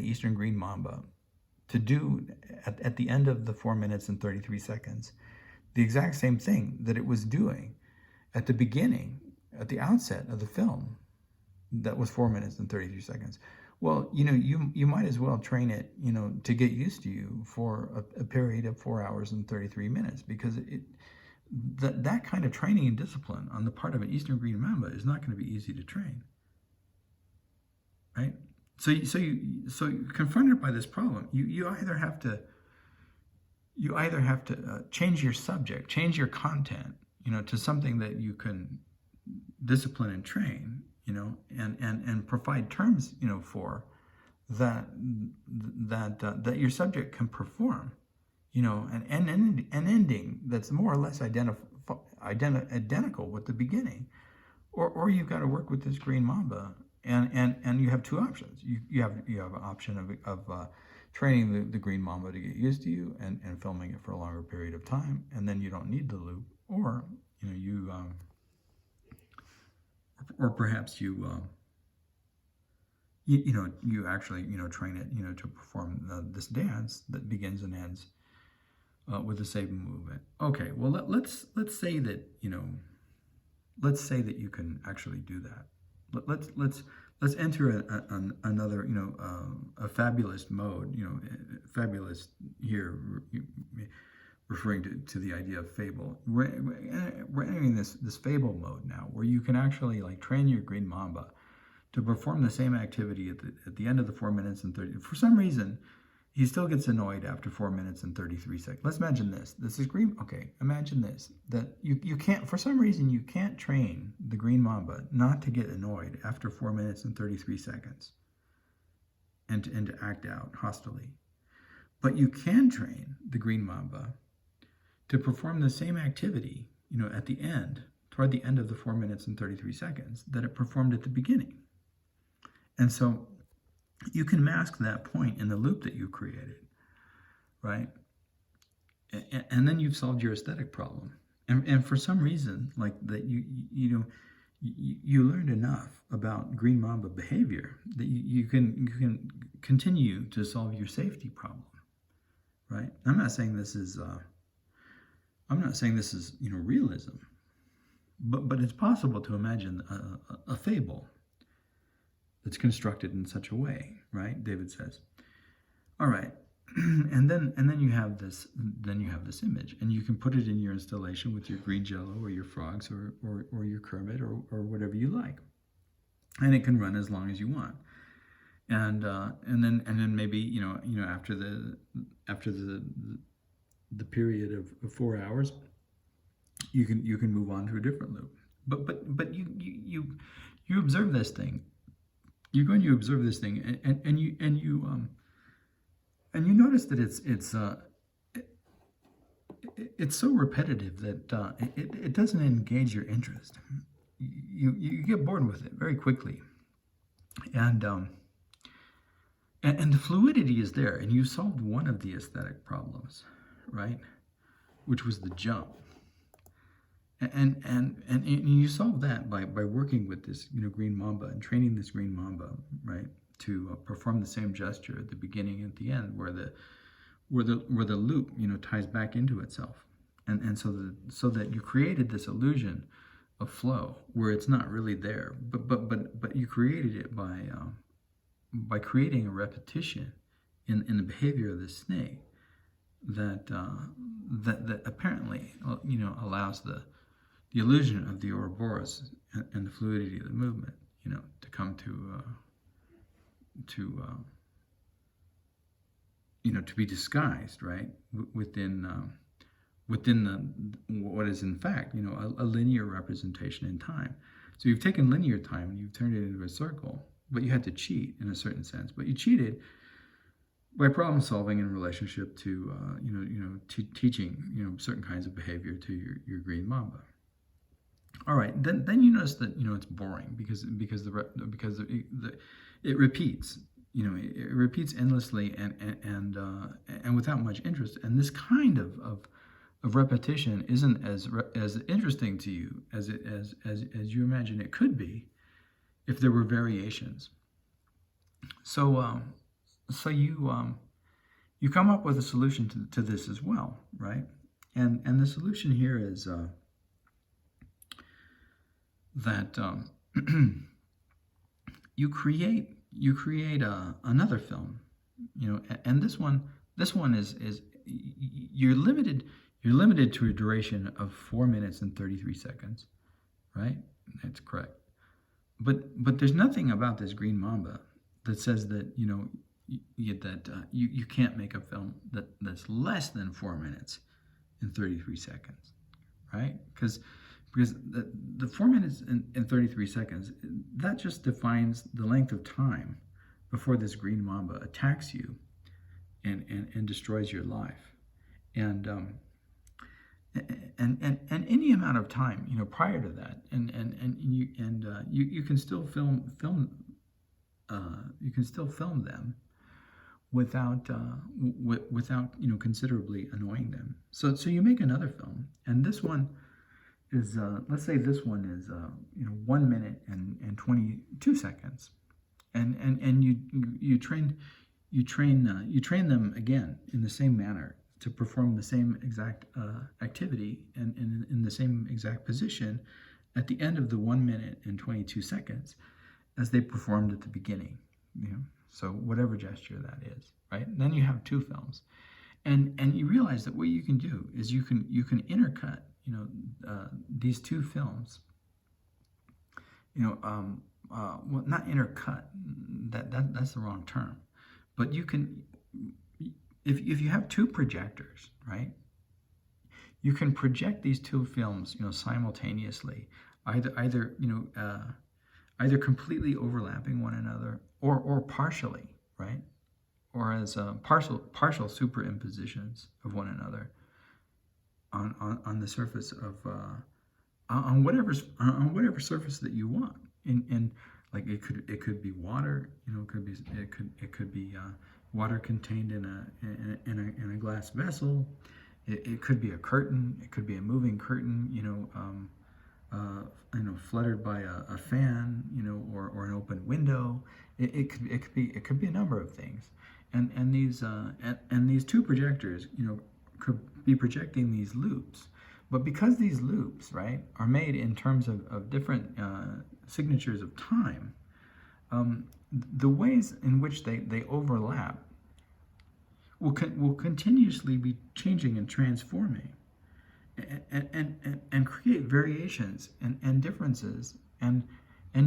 Eastern Green Mamba to do at the end of the 4 minutes and 33 seconds, the exact same thing that it was doing at the beginning, at the outset of the film, that was 4 minutes and 33 seconds. Well, you might as well train it, to get used to you for a period of 4 hours and 33 minutes, because that kind of training and discipline on the part of an Eastern Green Mamba is not going to be easy to train, right? So you're confronted by this problem. You either have to change your subject, change your content, to something that you can discipline and train, and provide terms, for that your subject can perform, an ending that's more or less identical with the beginning, or you've got to work with this green mamba, and you have two options. You have an option of training the green mamba to get used to you and filming it for a longer period of time, and then you don't need the loop, or or perhaps you actually train it to perform this dance that begins and ends with the same movement. Okay, well let's say that you can actually do that. Let's enter another a fabulous mode. Fabulous here referring to the idea of fable. We're entering this fable mode now, where you can actually train your green mamba to perform the same activity at the end of the 4 minutes and 30. For some reason, he still gets annoyed after 4 minutes and 33 seconds. Let's imagine this. This is green. Okay, imagine this. That you can't, for some reason, you can't train the green mamba not to get annoyed after 4 minutes and 33 seconds and to act out hostilely. But you can train the green mamba to perform the same activity, at the end, toward the end of the 4 minutes and 33 seconds that it performed at the beginning. And so you can mask that point in the loop that you created, right? And then you've solved your aesthetic problem. And for some reason, that you learned enough about green mamba behavior that you can continue to solve your safety problem, right? I'm not saying this is realism, but it's possible to imagine a fable that's constructed in such a way, right? David says. All right, and then you have this image, and you can put it in your installation with your green jello or your frogs or your Kermit or whatever you like, and it can run as long as you want. And then maybe after the period of 4 hours, you can move on to a different loop. But you observe this thing. You're going to observe this thing, and you notice that it's so repetitive that it doesn't engage your interest. You get bored with it very quickly, and the fluidity is there, and you solved one of the aesthetic problems, right? Which was the jump. And you solve that by working with this green mamba and training this green mamba, right, to perform the same gesture at the beginning and at the end, where the loop ties back into itself, and so that you created this illusion of flow where it's not really there, but you created it by creating a repetition in the behavior of the snake that apparently allows the illusion of the Ouroboros and the fluidity of the movement, to come to be disguised, right, within the what is in fact, a linear representation in time. So you've taken linear time and you've turned it into a circle, but you had to cheat in a certain sense. But you cheated by problem solving in relationship to teaching certain kinds of behavior to your green mamba. All right, then you notice that it's boring because it repeats. It repeats endlessly and without much interest. And this kind of repetition isn't as interesting to you as you imagine it could be if there were variations. So you come up with a solution to this as well, right? And the solution here is that you create another film, and this one is you're limited to a duration of 4 minutes and 33 seconds, right? That's correct. But there's nothing about this green mamba that says that you can't make a film that's less than 4 minutes and 33 seconds, right? Because the 4 minutes and 33 seconds, that just defines the length of time before this green mamba attacks you and destroys your life. And any amount of time, prior to that, you can still film them without considerably annoying them. So you make another film, and this one is let's say this one is 1 minute and 22 seconds, and you train them again in the same manner to perform the same exact activity and in the same exact position at the end of the 1 minute and 22 seconds as they performed at the beginning. So whatever gesture that is, right? And then you have two films, and you realize that what you can do is you can intercut these two films. Well, not intercut. That's the wrong term, but you can. If you have two projectors, right, you can project these two films, simultaneously, either completely overlapping one another or partially, right, or as partial superimpositions of one another on the surface of on whatever surface that you want. In like it could be water, it could be water contained in a glass vessel. It could be a curtain. It could be a moving curtain. Fluttered by a fan. Or an open window. It could be a number of things. And these two projectors, could be projecting these loops. But because these loops, right, are made in terms of different signatures of time, the ways in which they overlap will continuously be changing and transforming, and create variations and differences and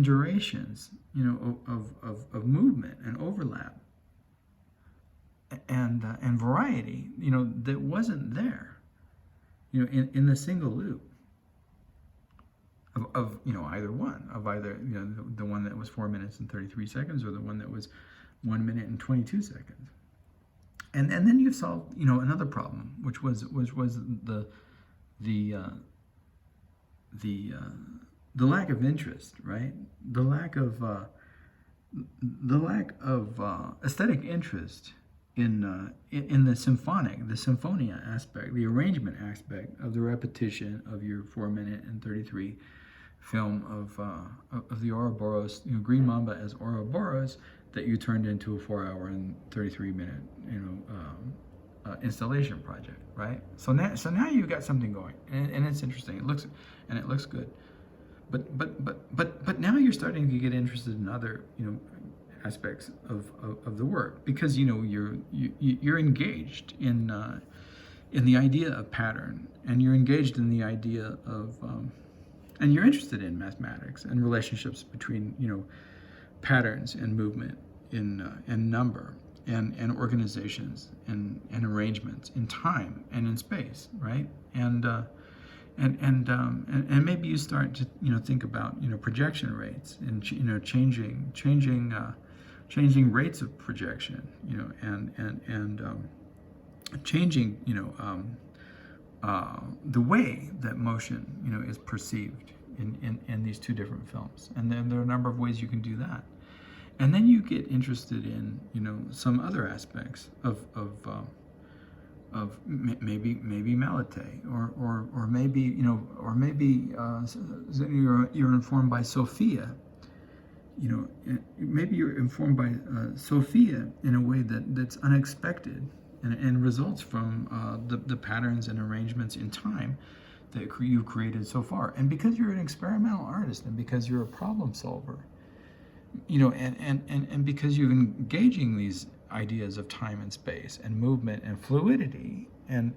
durations, of movement and overlap and variety, that wasn't there, in the single loop of either one, the one that was 4 minutes and 33 seconds or the one that was 1 minute and 22 seconds. And then you solve another problem, which was the lack of interest, right? The lack of aesthetic interest in the symphonia aspect, the arrangement aspect of the repetition of your 4 minute and 33 film of the Ouroboros, Green Mamba as Ouroboros, that you turned into a 4 hour and 33 minute installation project, right? So now you've got something going, and it's interesting. It looks good, but now you're starting to get interested in other aspects of the work, because you're engaged in the idea of pattern, and you're engaged in the idea of and you're interested in mathematics and relationships between patterns and movement and number and organizations and arrangements in time and in space, right? And maybe you start to think about projection rates and changing rates of projection, and changing the way that motion is perceived in these two different films. And then there are a number of ways you can do that. And then you get interested in some other aspects of maybe melite, or maybe you're informed by Sophia. Maybe you're informed by Sophia in a way that's unexpected and results from the patterns and arrangements in time that you've created so far. And because you're an experimental artist, and because you're a problem solver, and because you're engaging these ideas of time and space and movement and fluidity, and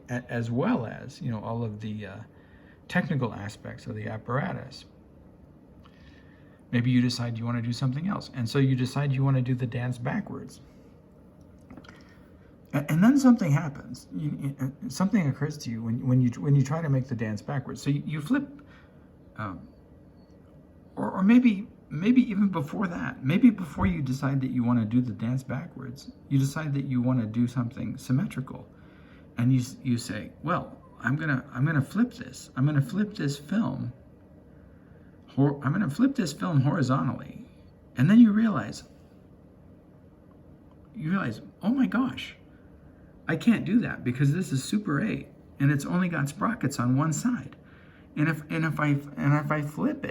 as well as all of the technical aspects of the apparatus, Maybe you decide you want to do something else. And so you decide you want to do the dance backwards. And then something happens. Something occurs to you when you try to make the dance backwards. So you flip, or maybe even before that, maybe before you decide that you want to do the dance backwards, you decide that you want to do something symmetrical, and you say, well, I'm gonna flip this. I'm gonna flip this film. I'm gonna flip this film horizontally, and then you realize, oh my gosh, I can't do that because this is Super 8 and it's only got sprockets on one side. And if I flip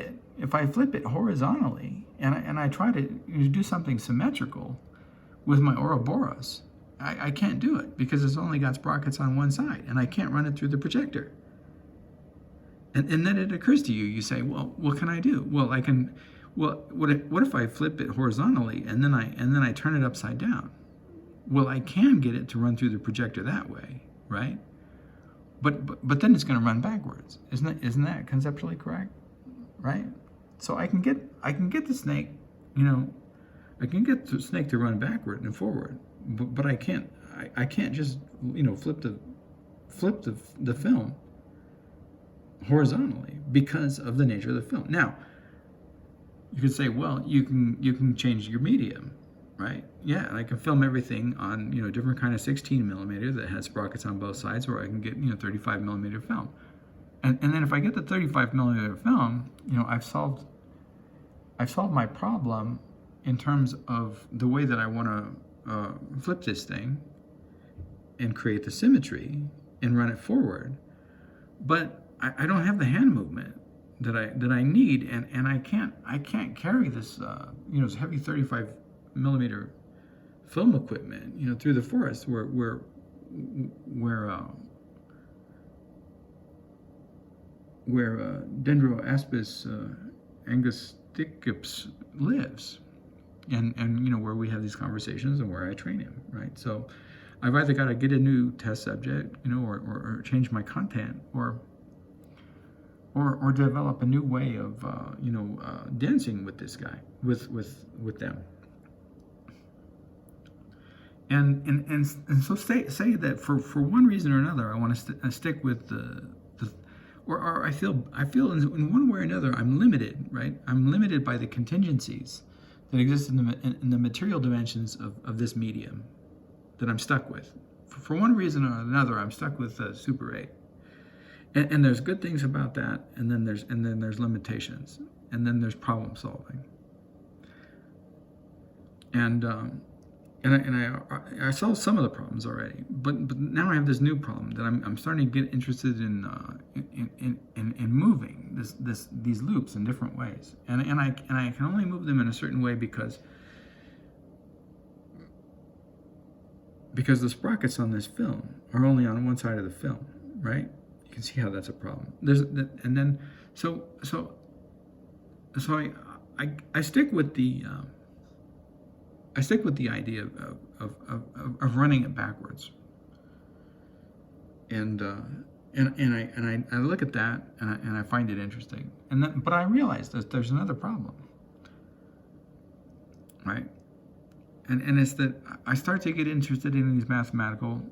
it horizontally and I try to do something symmetrical with my Ouroboros, I can't do it because it's only got sprockets on one side and I can't run it through the projector. And then it occurs to you, you say, well, what can I do? Well, what if I flip it horizontally and then I turn it upside down? Well, I can get it to run through the projector that way, right? But then it's going to run backwards. Isn't that conceptually correct? Right? So I can get the snake, I can get the snake to run backward and forward, but I can't just flip the film horizontally because of the nature of the film. Now, you could say, well, you can change your medium, right? Yeah, and I can film everything on different kind of 16 millimeter that has sprockets on both sides, or I can get 35 millimeter film, and then if I get the 35 millimeter film, I've solved my problem in terms of the way that I want to flip this thing and create the symmetry and run it forward, but I don't have the hand movement that I need, and I can't carry this this heavy 35 millimeter film equipment through the forest where Dendroaspis angusticops lives, and where we have these conversations and where I train him, right? So I've either got to get a new test subject, or change my content, or develop a new way of dancing with this guy, with them. And so say that for one reason or another I want to stick with or I feel in one way or another I'm limited, right? I'm limited by the contingencies that exist in the material dimensions of this medium that I'm stuck with. For one reason or another, I'm stuck with Super 8. And there's good things about that, and then there's limitations, and then there's problem solving. And I solved some of the problems already, but now I have this new problem that I'm starting to get interested in moving these loops in different ways, and I can only move them in a certain way because the sprockets on this film are only on one side of the film, right? You can see how that's a problem. So I stick with the idea of running it backwards, and I look at that and I find it interesting, but I realize that there's another problem, right? And it's that I start to get interested in these mathematical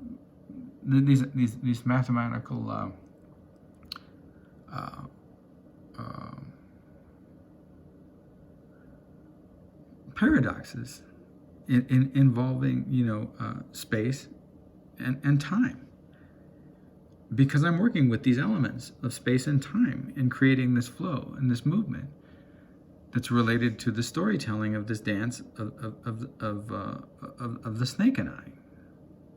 paradoxes involving space and time, because I'm working with these elements of space and time in creating this flow and this movement that's related to the storytelling of this dance of the snake and I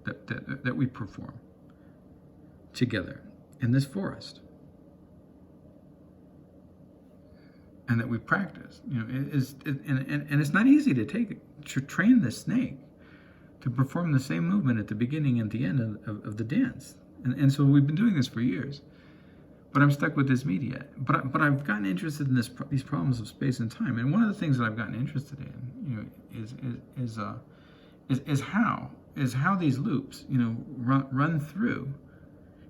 that we perform together in this forest, and that we practice. And it's not easy to train the snake to perform the same movement at the beginning and the end of the dance. And so we've been doing this for years, but I'm stuck with this media. But I've gotten interested in these problems of space and time. And one of the things that I've gotten interested in, is how these loops, run through.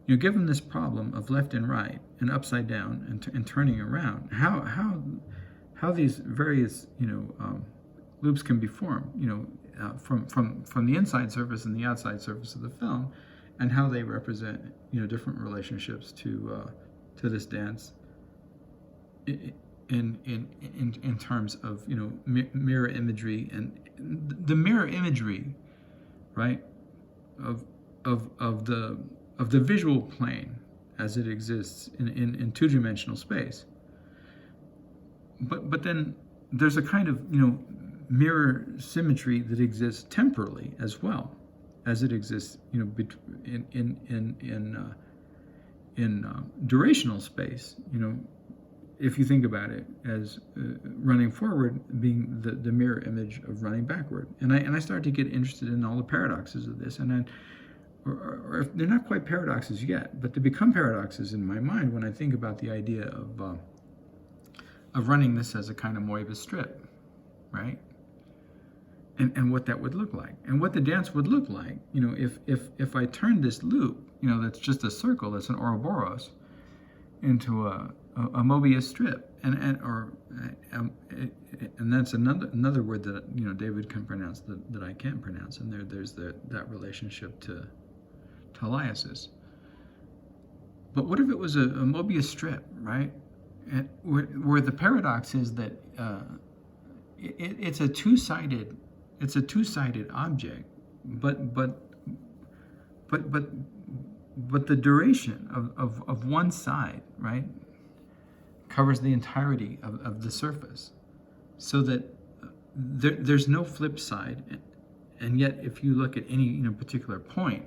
Given this problem of left and right and upside down and turning around, how these various loops can be formed, from the inside surface and the outside surface of the film, and how they represent different relationships to this dance in terms of mirror imagery, and the mirror imagery, right, of the visual plane as it exists in two-dimensional space. But then there's a kind of mirror symmetry that exists temporally as well, as it exists in durational space. If you think about it as running forward being the mirror image of running backward, and I started to get interested in all the paradoxes of this, and then, or if they're not quite paradoxes yet, but they become paradoxes in my mind when I think about the idea of running this as a kind of Moebius strip, right? And what that would look like, and what the dance would look like, if I turned this loop, that's just a circle, that's an Ouroboros, into a Moebius strip, and that's another word that David can pronounce that I can't pronounce, and there's that relationship to Elias's. But what if it was a Moebius strip, right? And where the paradox is that it's a two-sided object, but the duration of one side, right, covers the entirety of the surface, so that there's no flip side, and yet if you look at any particular point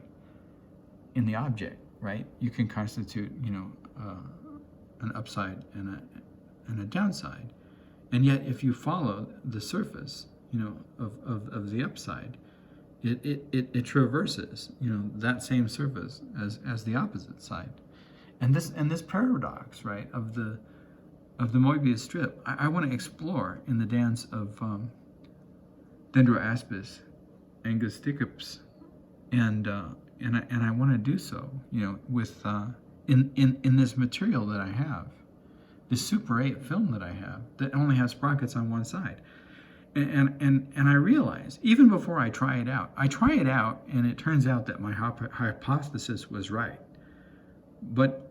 in the object, right, you can constitute an upside and a downside, and yet if you follow the surface of the upside, it traverses that same surface as the opposite side, and this paradox, right, of the Moebius strip, I want to explore in the dance of Dendroaspis angusticops, and I want to do so with in this material that I have, this Super 8 film that I have that only has sprockets on one side. And I realize, even before I try it out, and it turns out that my hypothesis was right. But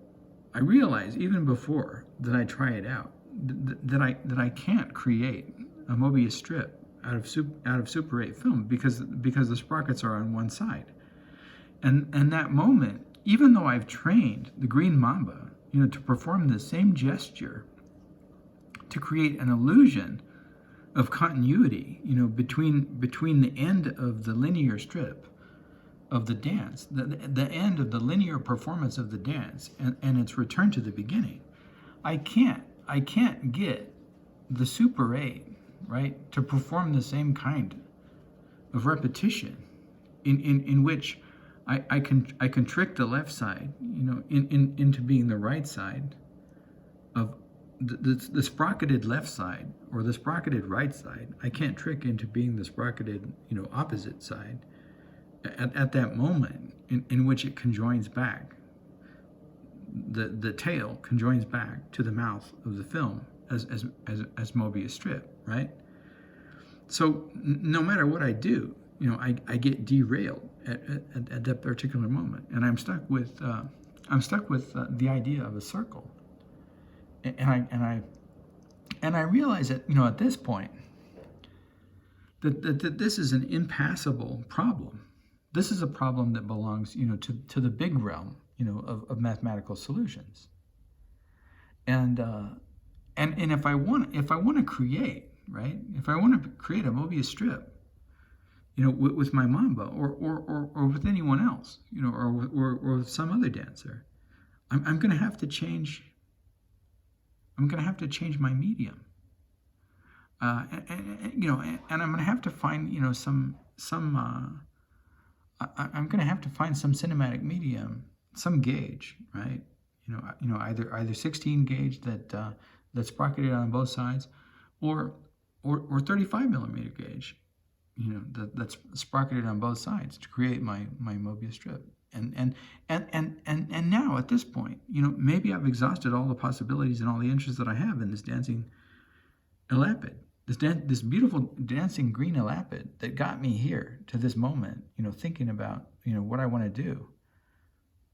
I realize, even before that I try it out, that I can't create a Moebius strip out of Super 8 film because the sprockets are on one side. And that moment, even though I've trained the green mamba, to perform the same gesture, to create an illusion of continuity, between the end of the linear strip of the dance, the end of the linear performance of the dance, and its return to the beginning, I can't get the Super 8, right, to perform the same kind of repetition, in which I can trick the left side, into being the right side of the sprocketed left side, or the sprocketed right side. I can't trick into being the sprocketed, opposite side at that moment in which it conjoins back. The tail conjoins back to the mouth of the film as Moebius strip, right? So no matter what I do, I get derailed at that particular moment, and I'm stuck with the idea of a circle. And I realize that at this point that this is an impassable problem. This is a problem that belongs to the big realm of mathematical solutions. And if I want to create, right, if I want to create a Moebius strip, with my mamba, or with anyone else, or with some other dancer, I'm going to have to change. I'm going to have to change my medium, and I'm going to have to find, I'm going to have to find some cinematic medium, some gauge, right? Either 16 gauge that's sprocketed on both sides, or 35 millimeter gauge, that's sprocketed on both sides to create my Moebius strip. And now at this point, maybe I've exhausted all the possibilities and all the interests that I have in this dancing elapid, this beautiful dancing green elapid that got me here to this moment, thinking about, what I want to do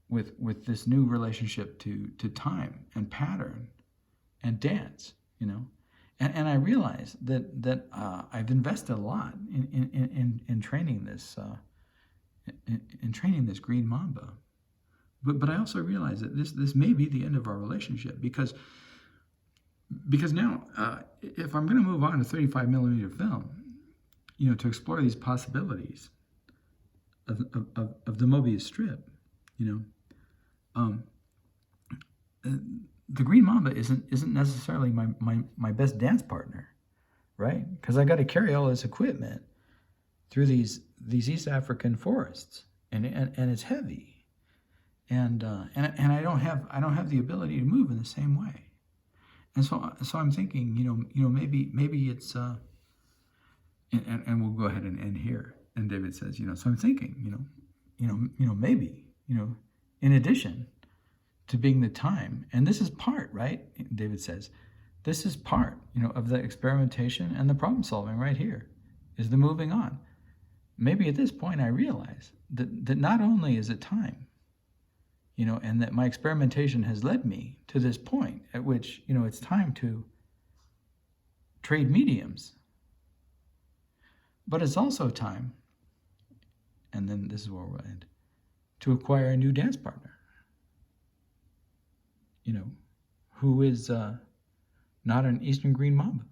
with this new relationship to time and pattern and dance, And I realize that I've invested a lot in training this in training this green mamba, but I also realize that this may be the end of our relationship because now if I'm going to move on to 35 millimeter film, to explore these possibilities of the Mobius strip, the green mamba isn't necessarily my best dance partner, right? Because I got to carry all this equipment through these East African forests, and it's heavy, and I don't have the ability to move in the same way, and so I'm thinking, maybe it's and we'll go ahead and end here. And David says, so I'm thinking, maybe, in addition to being the time, and this is part, right? David says, this is part, of the experimentation and the problem solving right here, is the moving on. Maybe at this point I realize that not only is it time, and that my experimentation has led me to this point at which, it's time to trade mediums, but it's also time, and then this is where we'll end, to acquire a new dance partner, who is not an Eastern Green Mamba.